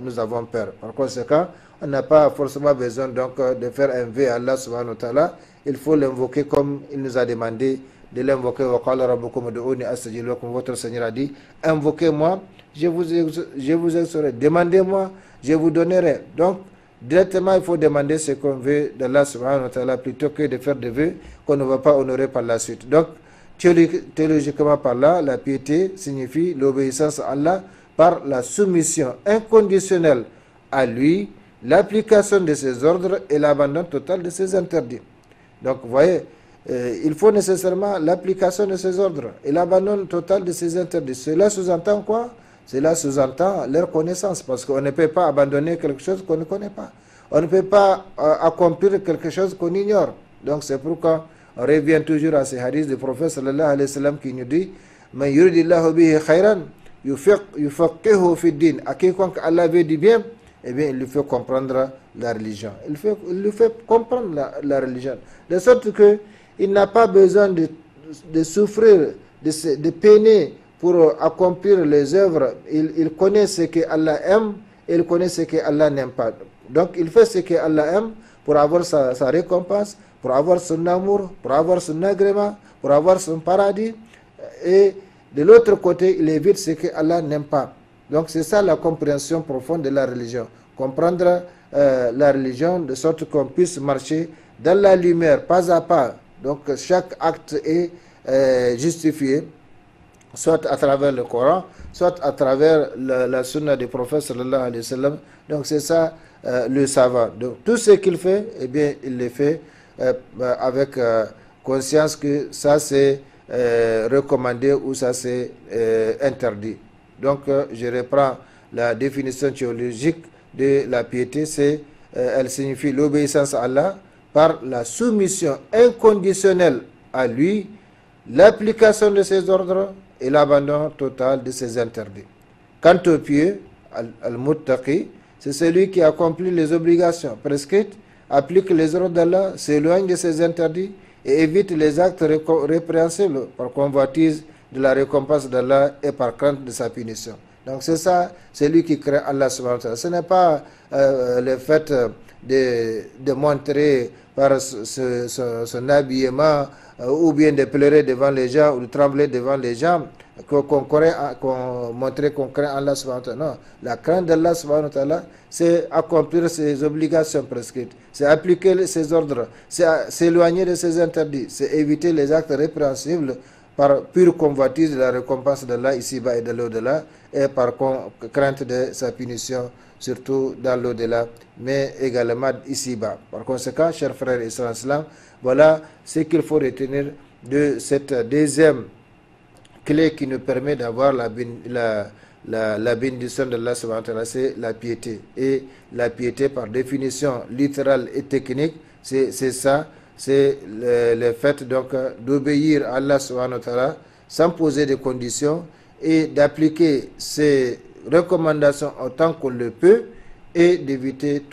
nous avons peur. Par conséquent, on n'a pas forcément besoin donc de faire un vœu à Allah subhanahu wa ta'ala. Il faut l'invoquer comme il nous a demandé de l'invoquer. Votre Seigneur a dit, invoquez-moi, je vous exaucerai. Demandez-moi, je vous donnerai. Donc, directement, il faut demander ce qu'on veut d'Allah subhanahu wa ta'ala plutôt que de faire des vœux qu'on ne va pas honorer par la suite. Donc, théologiquement parlant, la piété signifie l'obéissance à Allah par la soumission inconditionnelle à lui, l'application de ses ordres et l'abandon total de ses interdits. Donc, vous voyez, il faut nécessairement l'application de ses ordres et l'abandon total de ses interdits. Cela sous-entend quoi? Cela sous-entend leur connaissance, parce qu'on ne peut pas abandonner quelque chose qu'on ne connaît pas. On ne peut pas accomplir quelque chose qu'on ignore. Donc c'est pourquoi on revient toujours à ces hadiths du prophète sallallahu alayhi wa sallam qui nous dit « Man yuridillahu bihi khayran yufaqihu fi din » à quiconque Allah veut du bien, eh bien il lui fait comprendre la religion. Il lui fait comprendre la religion. De sorte qu'il n'a pas besoin de souffrir, de peiner pour accomplir les œuvres. Il connaît ce que Allah aime et il connaît ce que Allah n'aime pas. Donc il fait ce que Allah aime pour avoir sa récompense, pour avoir son amour, pour avoir son agrément, pour avoir son paradis. Et de l'autre côté, il évite ce que Allah n'aime pas. Donc c'est ça la compréhension profonde de la religion. Comprendre la religion de sorte qu'on puisse marcher dans la lumière, pas à pas. Donc chaque acte est justifié, soit à travers le Coran, soit à travers la sunna du prophète sallallahu alayhi wa sallam. Donc c'est ça le savant. Donc tout ce qu'il fait, eh bien il le fait avec conscience que ça c'est recommandé ou ça c'est interdit. Donc je reprends la définition théologique de la piété, elle signifie l'obéissance à Allah par la soumission inconditionnelle à lui, l'application de ses ordres et l'abandon total de ses interdits. Quant au pieux, al-muttaqi, c'est celui qui accomplit les obligations prescrites applique les ordres d'Allah, s'éloigne de ses interdits et évite les actes répréhensibles par convoitise de la récompense d'Allah et par crainte de sa punition. Donc c'est ça, c'est lui qui craint Allah subhanahu wa ta'ala. Ce n'est pas le fait de montrer par son habillement ou bien de pleurer devant les gens ou de trembler devant les gens qu'on montrait qu'on craint Allah subhanahu wa ta'ala. Non, la crainte d'Allah subhanahu wa ta'ala, c'est accomplir ses obligations prescrites, c'est appliquer ses ordres, c'est s'éloigner de ses interdits, c'est éviter les actes répréhensibles par pure convoitise de la récompense d'Allah ici-bas et de l'au-delà, et par crainte de sa punition, surtout dans l'au-delà, mais également ici-bas. Par conséquent, chers frères et sœurs en islam, voilà ce qu'il faut retenir de cette deuxième clé qui nous permet d'avoir la bénédiction d'Allah subhanahu wa ta'ala, c'est la piété. Et la piété, par définition littérale et technique, c'est ça, c'est le fait donc d'obéir à Allah subhanahu wa ta'ala sans poser de conditions et d'appliquer ses recommandations autant qu'on le peut et d'éviter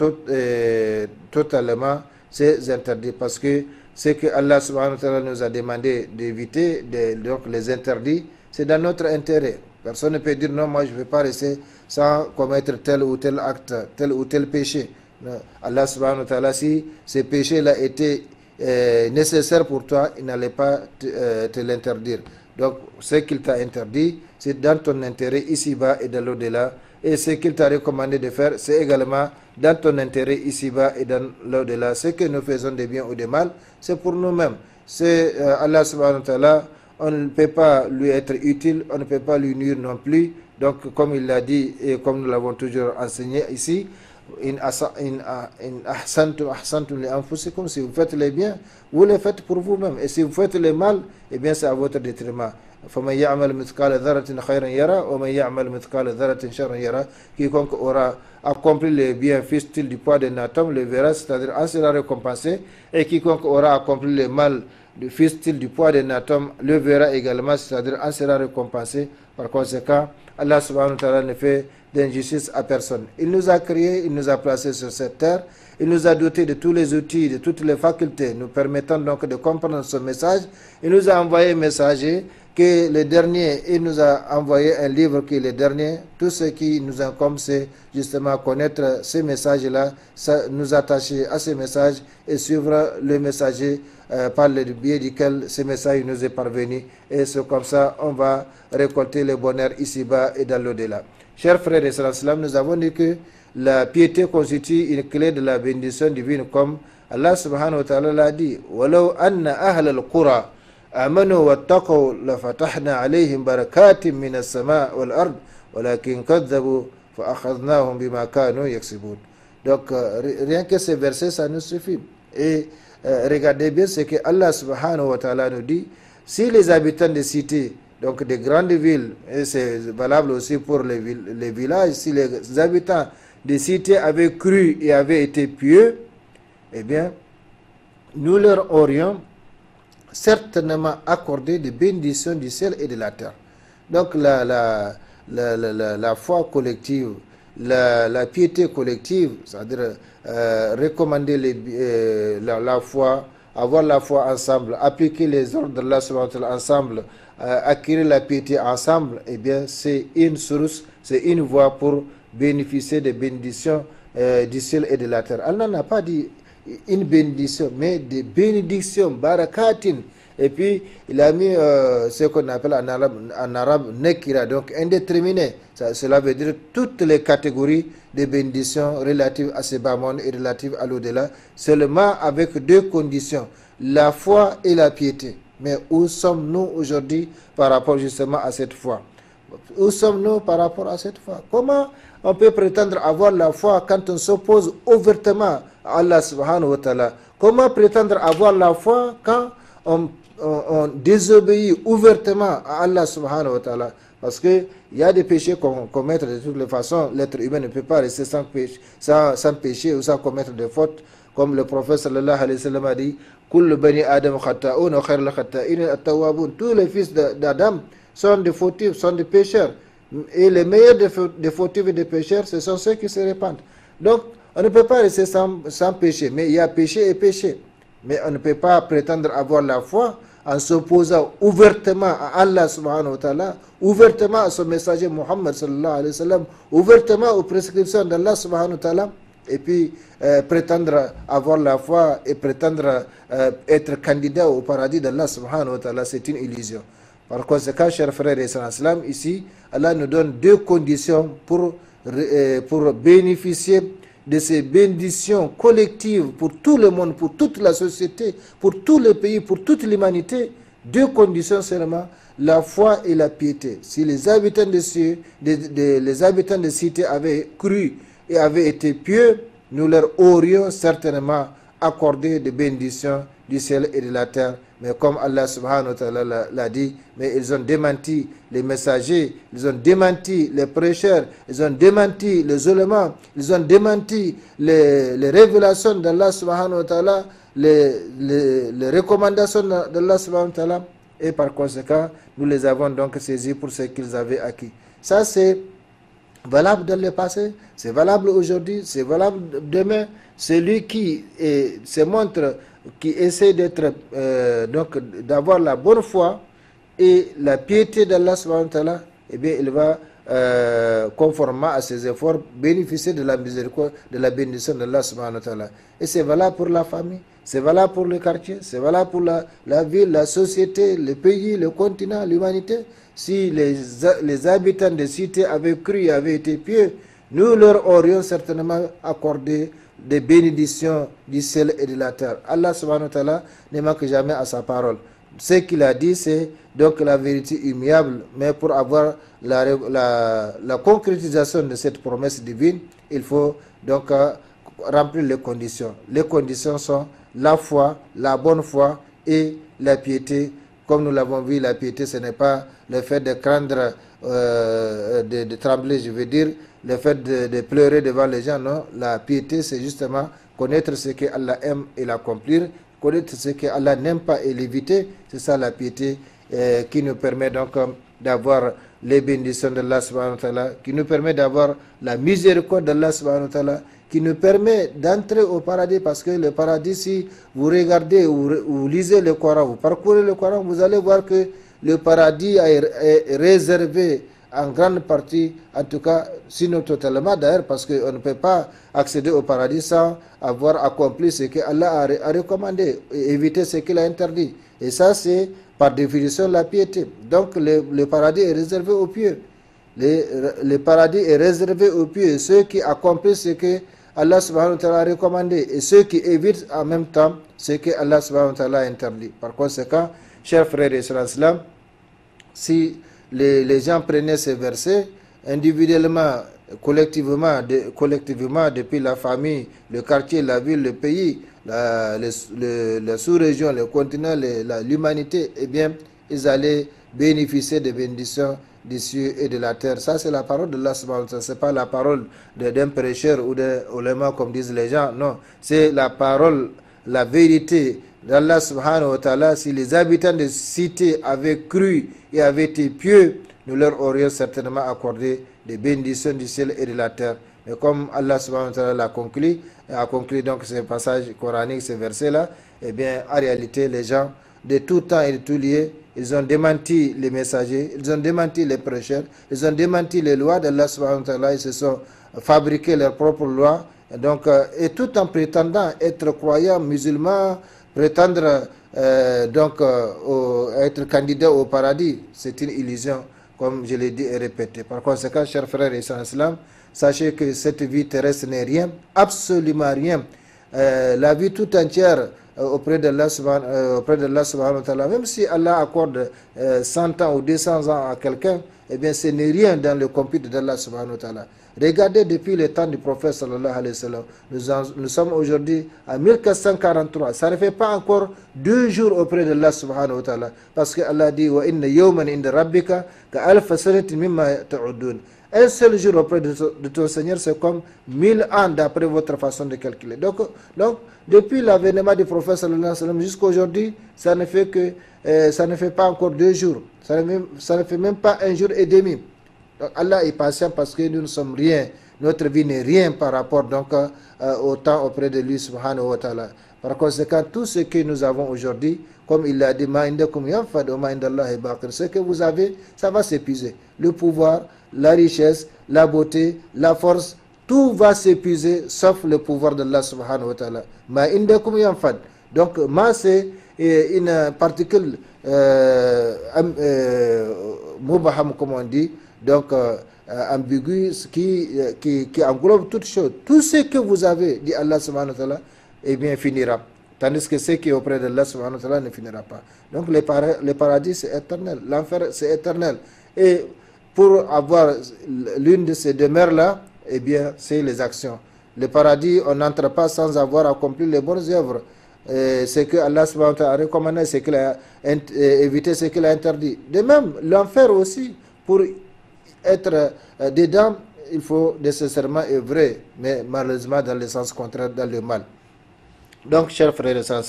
totalement ses interdits, parce que ce que Allah subhanahu wa ta'ala nous a demandé d'éviter, donc les interdits, c'est dans notre intérêt. Personne ne peut dire non, moi je ne vais pas rester sans commettre tel ou tel acte, tel ou tel péché. Non. Allah subhanahu wa ta'ala, si ces péchés-là étaient nécessaires pour toi, il n'allait pas te l'interdire. Donc ce qu'il t'a interdit, c'est dans ton intérêt ici-bas et dans l'au-delà. Et ce qu'il t'a recommandé de faire, c'est également dans ton intérêt ici-bas et dans l'au-delà. Ce que nous faisons de bien ou de mal, c'est pour nous-mêmes. C'est Allah subhanahu wa ta'ala, on ne peut pas lui être utile, on ne peut pas lui nuire non plus. Donc comme il l'a dit et comme nous l'avons toujours enseigné ici, si vous faites les biens, vous les faites pour vous-même. Et si vous faites le mal, eh bien c'est à votre détriment. Quiconque aura accompli les biens fût-il du poids d'un atome le verra, c'est-à-dire en sera récompensé, et quiconque aura accompli le mal fût-il du poids d'un atome le verra également, c'est-à-dire en sera récompensé. Par conséquent, Allah subhanahu wa ta'ala ne fait d'injustice à personne. Il nous a créés, il nous a placés sur cette terre, il nous a dotés de tous les outils, de toutes les facultés, nous permettant donc de comprendre son message. Il nous a envoyé un messager que le dernier, il nous a envoyé un livre qui est le dernier. Tout ce qui nous incombe, c'est justement connaître ces messages-là, nous attacher à ces messages et suivre le messager par le biais duquel ce message nous est parvenu. Et c'est comme ça on va récolter le bonheur ici-bas et dans l'au-delà. Chers frères et sœurs, nous avons dit que la piété constitue une clé de la bénédiction divine, comme Allah subhanahu wa ta'ala l'a dit. وَلَوْ أَنَّ أَهْلَ الْقُرَى آمَنُوا وَاتَّقَوْا لَفَتَحْنَا عَلَيْهِمْ بَرَكَاتٍ مِنَ السَّمَاءِ وَالْأَرْضِ وَلَكِنْ كَذَّبُوا فَأَخَذْنَاهُمْ بِمَا كَانُوا يَكْسِبُونَ. Donc rien que ces versets, ça nous suffit. Et regardez bien ce que Allah subhanahu wa ta'ala nous dit. Si les habitants des cités, donc des grandes villes, et c'est valable aussi pour les villages, si les habitants des cités avaient cru et avaient été pieux, eh bien, nous leur aurions certainement accordé des bénédictions du ciel et de la terre. Donc la foi collective, la piété collective, c'est-à-dire recommander la foi, avoir la foi ensemble, appliquer les ordres de Allah subhanahu wa ta'ala ensemble, acquérir la piété ensemble, eh bien c'est une source, c'est une voie pour bénéficier des bénédictions du ciel et de la terre. Allah n'a pas dit une bénédiction, mais des bénédictions, barakatin. Et puis il a mis ce qu'on appelle en arabe nekira, donc indéterminé. Cela veut dire toutes les catégories de bénédictions relatives à ce bas monde et relatives à l'au-delà, seulement avec deux conditions, la foi et la piété. Mais où sommes-nous aujourd'hui par rapport justement à cette foi? Où sommes-nous par rapport à cette foi? Comment on peut prétendre avoir la foi quand on s'oppose ouvertement à Allah subhanahu wa ta'ala? Comment prétendre avoir la foi quand on désobéit ouvertement à Allah subhanahu wa ta'ala? Parce qu'il y a des péchés qu'on commet de toutes les façons. L'être humain ne peut pas rester sans péché ou sans commettre des fautes. Comme le prophète sallallahu alayhi wa sallam a dit, Kullu bani Adam khata'un wa khairul khata'in at-tawwabun. Tous les fils d'Adam sont des fautifs, sont des pécheurs. Et les meilleurs des fautifs et des pécheurs, ce sont ceux qui se répandent. Donc, On ne peut pas rester sans péché, mais il y a péché et péché. Mais on ne peut pas prétendre avoir la foi en s'opposant ouvertement à Allah subhanahu wa ta'ala, ouvertement à son messager Muhammad sallallahu alayhi wa sallam, ouvertement aux prescriptions d'Allah subhanahu wa ta'ala, et puis prétendre avoir la foi et prétendre être candidat au paradis d'Allah subhanahu wa ta'ala, c'est une illusion. Par conséquent, chers frères et sœurs, ici, Allah nous donne deux conditions pour bénéficier de ces bénédictions collectives pour tout le monde, pour toute la société, pour tous les pays, pour toute l'humanité. Deux conditions seulement, la foi et la piété. Si les habitants les habitants de cité avaient cru et avaient été pieux, nous leur aurions certainement accordé des bénédictions du ciel et de la terre. Mais comme Allah subhanahu wa ta'ala l'a dit, mais ils ont démenti les messagers, ils ont démenti les prêcheurs, ils ont démenti les ulémas, ils ont démenti les révélations d'Allah subhanahu wa ta'ala, les recommandations d'Allah subhanahu wa ta'ala, et par conséquent, nous les avons donc saisis pour ce qu'ils avaient acquis. Ça, c'est valable dans le passé, c'est valable aujourd'hui, c'est valable demain. Celui qui se montre, qui essaie d'être, donc d'avoir la bonne foi et la piété d'Allah subhanahu wa ta'ala, eh bien, il va, conformément à ses efforts, bénéficier de la miséricorde, de la bénédiction d'Allah subhanahu wa ta'ala. Et c'est valable pour la famille, c'est valable pour le quartier, c'est valable pour la ville, la société, le pays, le continent, l'humanité. Si les habitants des cités avaient cru et avaient été pieux, nous leur aurions certainement accordé des bénédictions du ciel et de la terre. Allah subhanahu wa ta'ala ne manque jamais à sa parole. Ce qu'il a dit, c'est donc la vérité immuable. Mais pour avoir la concrétisation de cette promesse divine, il faut donc remplir les conditions. Les conditions sont la foi, la bonne foi et la piété. Comme nous l'avons vu, la piété, ce n'est pas le fait de craindre, de trembler, je veux dire, le fait de pleurer devant les gens, non. La piété, c'est justement connaître ce que Allah aime et l'accomplir, connaître ce que Allah n'aime pas et l'éviter. C'est ça la piété qui nous permet donc d'avoir les bénédictions d'Allah subhanahu wa ta'ala, qui nous permet d'avoir la miséricorde d'Allah subhanahu wa ta'ala, qui nous permet d'entrer au paradis, parce que le paradis, si vous regardez ou vous lisez le Coran, vous parcourez le Coran, vous allez voir que le paradis est réservé en grande partie, en tout cas, sinon totalement d'ailleurs, parce qu'on ne peut pas accéder au paradis sans avoir accompli ce que Allah a recommandé, et éviter ce qu'il a interdit. Et ça, c'est par définition la piété. Donc le paradis est réservé aux pieux. Le paradis est réservé aux pieux, ceux qui accomplissent ce que Allah subhanahu wa ta'ala a recommandé et ceux qui évitent en même temps ce que Allah subhanahu wa ta'ala a interdit. Par conséquent, chers frères et sœurs, si les gens prenaient ces versets individuellement, collectivement, depuis la famille, le quartier, la ville, le pays, la sous-région, le continent, l'humanité, eh bien, ils allaient bénéficier des bénédictions des cieux et de la terre. Ça, c'est la parole de Allah subhanahu wa ta'ala. Ce n'est pas la parole d'un prêcheur ou d'un ulama, comme disent les gens. Non, c'est la parole, la vérité d'Allah subhanahu wa ta'ala. Si les habitants des cités avaient cru et avaient été pieux, nous leur aurions certainement accordé des bénédictions du ciel et de la terre. Mais comme Allah subhanahu wa ta'ala a conclu donc ces passages coraniques, ces versets-là, eh bien, en réalité, les gens de tout temps et de tout lieu, ils ont démenti les messagers, ils ont démenti les prêcheurs, ils ont démenti les lois d'Allah subhanahu wa ta'ala, ils se sont fabriqués leurs propres lois. Donc, et tout en prétendant être croyants, musulmans, prétendre être candidat au paradis, c'est une illusion, comme je l'ai dit et répété. Par conséquent, chers frères et sœurs en islam, sachez que cette vie terrestre n'est rien, absolument rien. La vie tout entière auprès d'Allah subhanahu wa ta'ala, même si Allah accorde 100 ans ou 200 ans à quelqu'un, eh bien ce n'est rien dans le compute d'Allah subhanahu wa ta'ala. Regardez depuis le temps du prophète sallallahu alayhi wa sallam, nous sommes aujourd'hui à 1443, ça ne fait pas encore 2 jours auprès d'Allah subhanahu wa ta'ala, parce que Allah dit wa inna yawman inda rabbika ka alf sanatin mimma ta'udun. Un seul jour auprès de ton Seigneur, c'est comme 1000 ans d'après votre façon de calculer. Donc depuis l'avènement du prophète sallallahu alayhi wa sallam jusqu'à aujourd'hui, ça ne fait pas encore 2 jours. Ça ne fait même pas 1 jour et demi. Donc Allah est patient parce que nous ne sommes rien notre vie n'est rien par rapport donc au temps auprès de lui subhanahu wa ta'ala. Par conséquent, tout ce que nous avons aujourd'hui, comme il l'a dit, ce que vous avez, ça va s'épuiser. Le pouvoir, la richesse, la beauté, la force, tout va s'épuiser sauf le pouvoir d'Allah subhanahu wa ta'ala. Donc, ma c'est une particule mubaham, comme on dit, donc ambigu, qui englobe toutes choses. Tout ce que vous avez, dit Allah subhanahu wa ta'ala, eh bien finira. Tandis que ce qui est auprès d'Allah subhanahu wa ta'ala ne finira pas. Donc le paradis c'est éternel, l'enfer c'est éternel. Et pour avoir l'une de ces demeures-là, eh bien c'est les actions. Le paradis, on n'entre pas sans avoir accompli les bonnes œuvres. C'est que Allah subhanahu wa ta'ala a recommandé, c'est qu'il a évité ce qu'il a interdit. De même, l'enfer aussi, pour être dedans, il faut nécessairement œuvrer, mais malheureusement dans le sens contraire, dans le mal. Donc, chers frères et sœurs,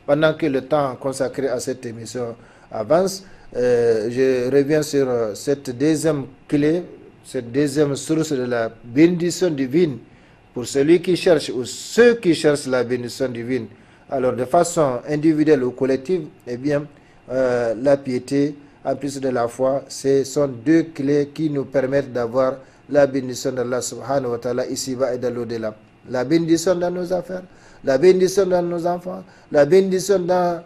pendant que le temps consacré à cette émission avance, je reviens sur cette deuxième clé, cette deuxième source de la bénédiction divine pour celui qui cherche ou ceux qui cherchent la bénédiction divine. Alors, de façon individuelle ou collective, eh bien, la piété, en plus de la foi, ce sont deux clés qui nous permettent d'avoir la bénédiction d'Allah subhanahu wa ta'ala ici-bas et dans l'au-delà. La bénédiction dans nos affaires, la bénédiction dans nos enfants, la bénédiction dans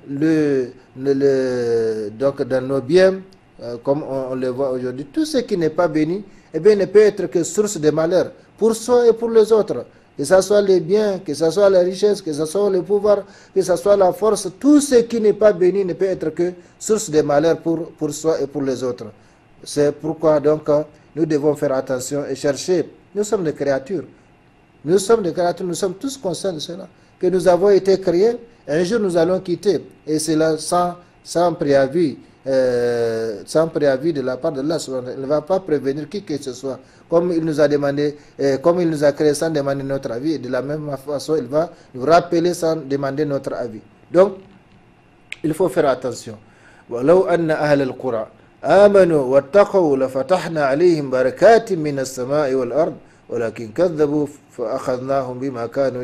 donc dans nos biens, comme on le voit aujourd'hui. Tout ce qui n'est pas béni, eh bien, ne peut être que source de malheur pour soi et pour les autres. Que ce soit les biens, que ce soit la richesse, que ce soit le pouvoir, que ce soit la force, tout ce qui n'est pas béni ne peut être que source de malheur pour soi et pour les autres. C'est pourquoi donc nous devons faire attention et chercher. Nous sommes des créatures. Nous sommes des créatures, nous sommes tous conscients de cela. Que nous avons été créés, un jour nous allons quitter. Et c'est là sans préavis. Sans préavis de la part de Allah. Il ne va pas prévenir qui que ce soit. Comme il nous a demandé, comme il nous a créé sans demander notre avis, et de la même façon, il va nous rappeler sans demander notre avis. Donc, il faut faire attention. وَلَوْ أَنَّ أَهْلَ الْقُرَى آمَنُوا وَاتَّقَوْا لَفَتَحْنَا عَلَيْهِمْ بَرَكَاتٍ مِنَ السَّمَاءِ وَالْأَرْضِ وَلَكِنْ كَذَّبُوا فَأَخَذْنَاهُمْ بِمَا كَانُوا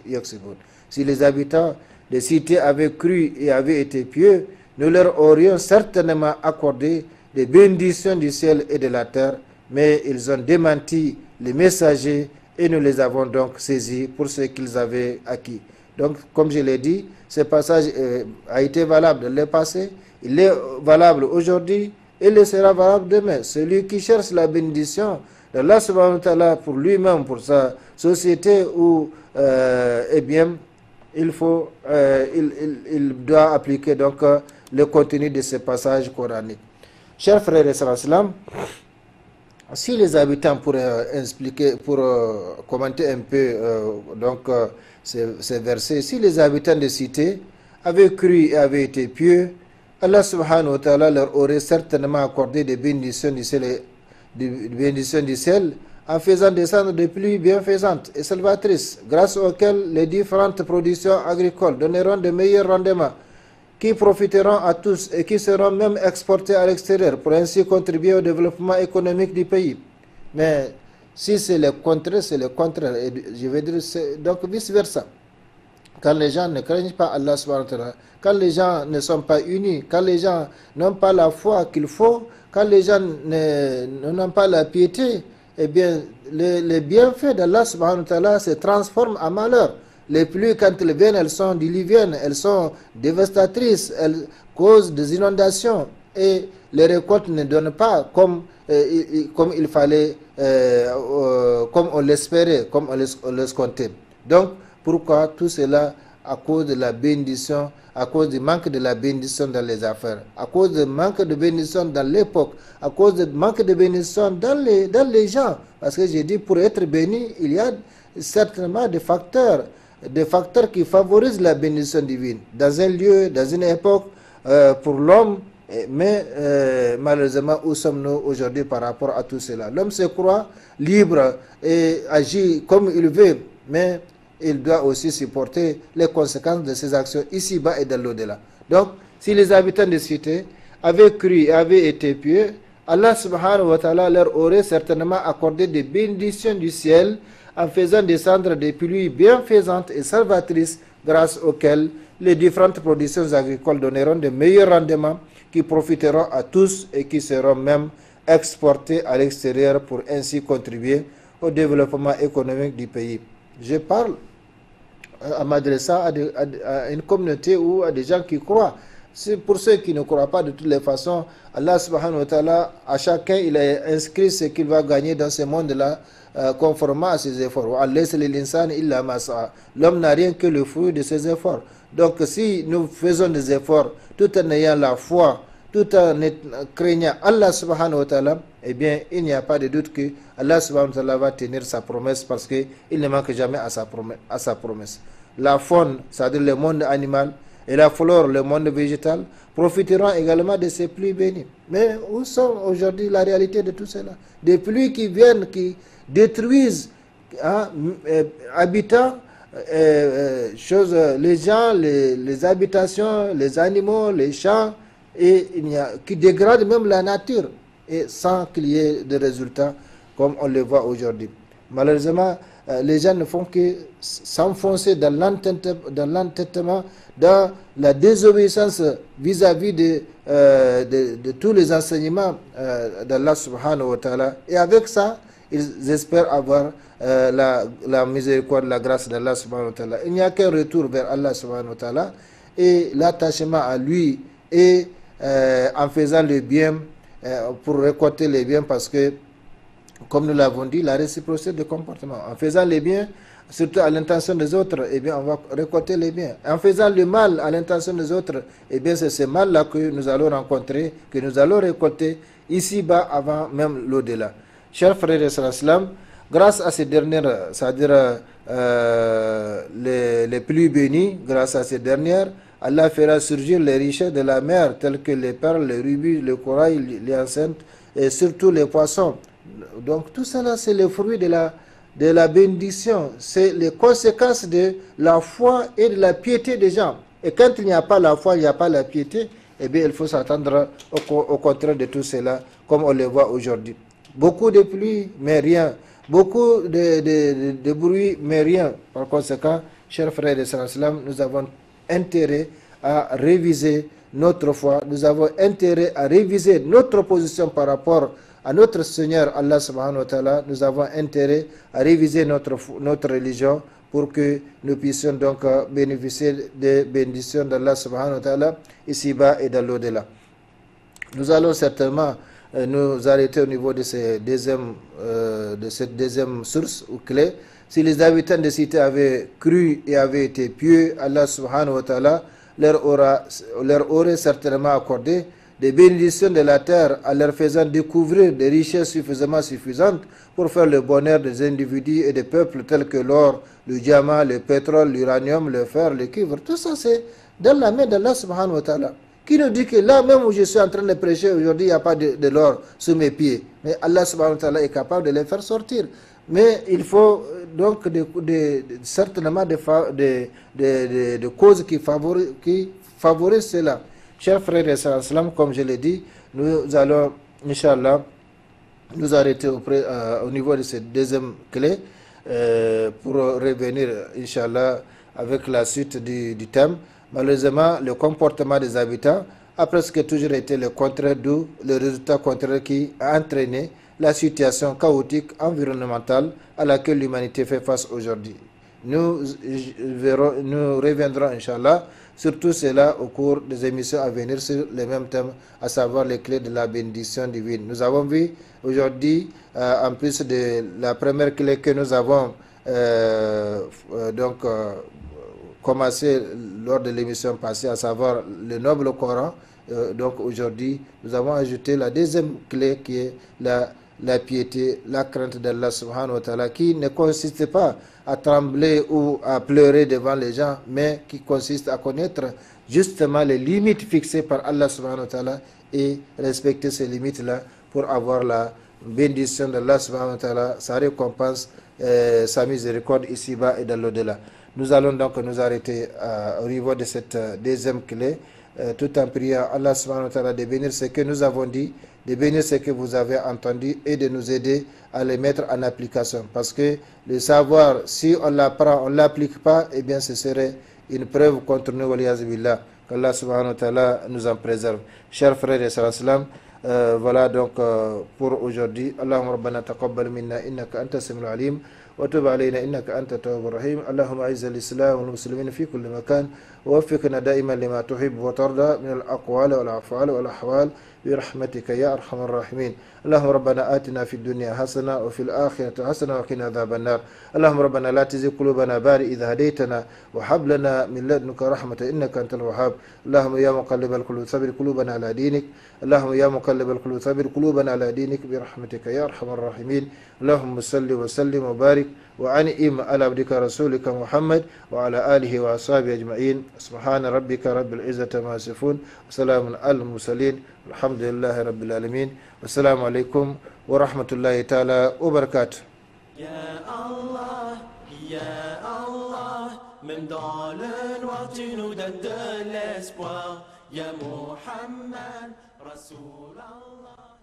يَكْسِبُونَ. Si les habitants des cités avaient cru et avaient été pieux, nous leur aurions certainement accordé des bénédictions du ciel et de la terre, mais ils ont démenti les messagers et nous les avons donc saisis pour ce qu'ils avaient acquis. Donc, comme je l'ai dit, ce passage a été valable dans le passé, il est valable aujourd'hui et il sera valable demain. Celui qui cherche la bénédiction d'Allah subhanahu wa ta'ala pour lui-même, pour sa société, ou eh bien, il doit appliquer donc le contenu de ce passage coranique. Chers frères et sœurs, si les habitants pourraient expliquer, pour commenter un peu ces versets, si les habitants des cités avaient cru et avaient été pieux, Allah subhanahu wa ta'ala leur aurait certainement accordé des bénédictions du ciel, en faisant descendre des pluies bienfaisantes et salvatrices, grâce auxquelles les différentes productions agricoles donneront de meilleurs rendements, qui profiteront à tous et qui seront même exportés à l'extérieur pour ainsi contribuer au développement économique du pays. Mais si c'est le contraire, c'est le contraire. Et je veux dire, donc vice-versa. Quand les gens ne craignent pas Allah subhanahu wa ta'ala, quand les gens ne sont pas unis, quand les gens n'ont pas la foi qu'il faut, quand les gens n'ont pas la piété, eh bien, les bienfaits d'Allah subhanahu wa ta'ala se transforment en malheur. Les pluies, quand elles viennent, elles sont diluviennes, elles sont dévastatrices, elles causent des inondations et les récoltes ne donnent pas comme il fallait, comme on l'espérait, comme on l'escomptait. Donc, pourquoi tout cela? À cause de la bénédiction, à cause du manque de la bénédiction dans les affaires, à cause du manque de bénédiction dans l'époque, à cause du manque de bénédiction dans les gens. Parce que j'ai dit, pour être béni, il y a certainement des facteurs qui favorisent la bénédiction divine dans un lieu, dans une époque, pour l'homme. Mais malheureusement, où sommes-nous aujourd'hui par rapport à tout cela? L'homme se croit libre et agit comme il veut, mais il doit aussi supporter les conséquences de ses actions ici-bas et dans l'au-delà. Donc, si les habitants des cités avaient cru et avaient été pieux, Allah subhanahu wa ta'ala leur aurait certainement accordé des bénédictions du ciel en faisant descendre des pluies bienfaisantes et salvatrices grâce auxquelles les différentes productions agricoles donneront de meilleurs rendements qui profiteront à tous et qui seront même exportés à l'extérieur pour ainsi contribuer au développement économique du pays. Je parle à m'adresser à une communauté ou à des gens qui croient. C'est pour ceux qui ne croient pas, de toutes les façons, Allah subhanahu wa ta'ala, à chacun, il a inscrit ce qu'il va gagner dans ce monde-là, conformément à ses efforts. L'homme n'a rien que le fruit de ses efforts. Donc si nous faisons des efforts, tout en ayant la foi, tout en craignant Allah subhanahu wa ta'ala, eh bien, il n'y a pas de doute que Allah subhanahu wa ta'ala va tenir sa promesse, parce qu'il ne manque jamais à sa promesse. La faune, c'est-à-dire le monde animal, et la flore, le monde végétal, profiteront également de ces pluies bénies. Mais où sont aujourd'hui la réalité de tout cela? Des pluies qui viennent, qui détruisent habitants, les gens, les habitations, les animaux, les champs, et qui dégradent même la nature, et sans qu'il y ait de résultats comme on le voit aujourd'hui. Malheureusement, les gens ne font que s'enfoncer dans l'entêtement, dans la désobéissance vis-à-vis de tous les enseignements d'Allah subhanahu wa ta'ala. Et avec ça, ils espèrent avoir la miséricorde, la grâce d'Allah subhanahu wa ta'ala. Il n'y a qu'un retour vers Allah subhanahu wa ta'ala et l'attachement à lui, et en faisant le bien pour récolter les biens, parce que, comme nous l'avons dit, la réciprocité de comportement. En faisant les biens, surtout à l'intention des autres, eh bien, on va récolter les biens. En faisant le mal à l'intention des autres, eh bien, c'est ce mal-là que nous allons rencontrer, que nous allons récolter ici-bas, avant même l'au-delà. Chers frères et sœurs, grâce à ces dernières, c'est-à-dire les pluies bénies, grâce à ces dernières, Allah fera surgir les richesses de la mer, telles que les perles, les rubis, le corail, les enceintes, et surtout les poissons. Donc tout cela, c'est le fruit de la bénédiction, c'est les conséquences de la foi et de la piété des gens. Et quand il n'y a pas la foi, il n'y a pas la piété, eh bien il faut s'attendre au contraire de tout cela, comme on le voit aujourd'hui. Beaucoup de pluie, mais rien. Beaucoup de bruit, mais rien. Par conséquent, chers frères et sœurs, nous avons intérêt à réviser notre foi, nous avons intérêt à réviser notre position par rapport à notre Seigneur Allah subhanahu wa ta'ala. Nous avons intérêt à réviser notre religion pour que nous puissions donc bénéficier des bénédictions d'Allah subhanahu wa ta'ala ici-bas et dans l'au-delà. Nous allons certainement nous arrêter au niveau de cette deuxième source ou clé. Si les habitants des cités avaient cru et avaient été pieux, Allah subhanahu wa ta'ala leur aurait certainement accordé des bénédictions de la terre, en leur faisant découvrir des richesses suffisamment suffisantes pour faire le bonheur des individus et des peuples tels que l'or, le diamant, le pétrole, l'uranium, le fer, le cuivre. Tout ça, c'est dans la main d'Allah subhanahu wa ta'ala. Qui nous dit que là même où je suis en train de prêcher aujourd'hui, il n'y a pas de l'or sous mes pieds. Mais Allah subhanahu wa ta'ala est capable de les faire sortir. Mais il faut donc certainement des causes qui favorisent cela. Chers frères et sœurs, comme je l'ai dit, nous allons, Inch'Allah, nous arrêter au niveau de cette deuxième clé pour revenir, Inch'Allah, avec la suite du thème. Malheureusement, le comportement des habitants a presque toujours été le contraire, d'où le résultat contraire qui a entraîné la situation chaotique environnementale à laquelle l'humanité fait face aujourd'hui. Nous reviendrons, Inch'Allah, sur tout cela au cours des émissions à venir sur les mêmes thèmes, à savoir les clés de la bénédiction divine. Nous avons vu aujourd'hui, en plus de la première clé que nous avons commencé lors de l'émission passée, à savoir le noble Coran. Donc aujourd'hui, nous avons ajouté la deuxième clé qui est la piété, la crainte d'Allah subhanahu wa ta'ala, qui ne consiste pas à trembler ou à pleurer devant les gens, mais qui consiste à connaître justement les limites fixées par Allah subhanahu wa ta'ala et respecter ces limites-là pour avoir la bénédiction d'Allah subhanahu wa ta'ala, sa récompense, sa miséricorde ici-bas et dans l'au-delà. Nous allons donc nous arrêter au niveau de cette deuxième clé. tout en priant Allah subhanahu wa ta'ala de bénir ce que nous avons dit, de bénir ce que vous avez entendu et de nous aider à les mettre en application. Parce que le savoir, si on l'apprend, on ne l'applique pas, eh bien ce serait une preuve contre nous, waliyazbillah. Qu'Allah subhanahu wa ta'ala nous en préserve. Chers frères et sœurs, voilà donc pour aujourd'hui. Allahumma rabbana taqabbal minna innaka anta samiul alim wa tub alayna innaka anta tawwabur rahim. Allahumma a'izz al-islam wal muslimin fi kulli makan wa waffiqna da'iman lima tuhibbu wa tarda min al-aqwal wal af'al wal ahwal برحمتك يا أرحم الراحمين. اللهم ربنا آتنا في الدنيا حسنة وفي الآخرة حسنة وقنا عذاب النار. اللهم ربنا لا تزغ قلوبنا بعد إذ هديتنا وهب لنا من لدنك رحمة إنك أنت الوهاب. اللهم يا مقلب القلوب ثبت قلوبنا على دينك. اللهم يا مقلب القلوب ثبت قلوبنا على دينك برحمتك يا أرحم الراحمين. اللهم صل وسلم وبارك وأنعم على عبدك رسولك محمد وعلى آله وأصحابه أجمعين. سبحان ربك رب العزة ما يصفون وسلام على المرسلين الحمد لله رب العالمين. والسلام عليكم ورحمة الله تعالى وبركاته. Ya Allah, Ya Allah, même dans le noir tu nous donnes de l'espoir. Ya Muhammad, Rasul Allah.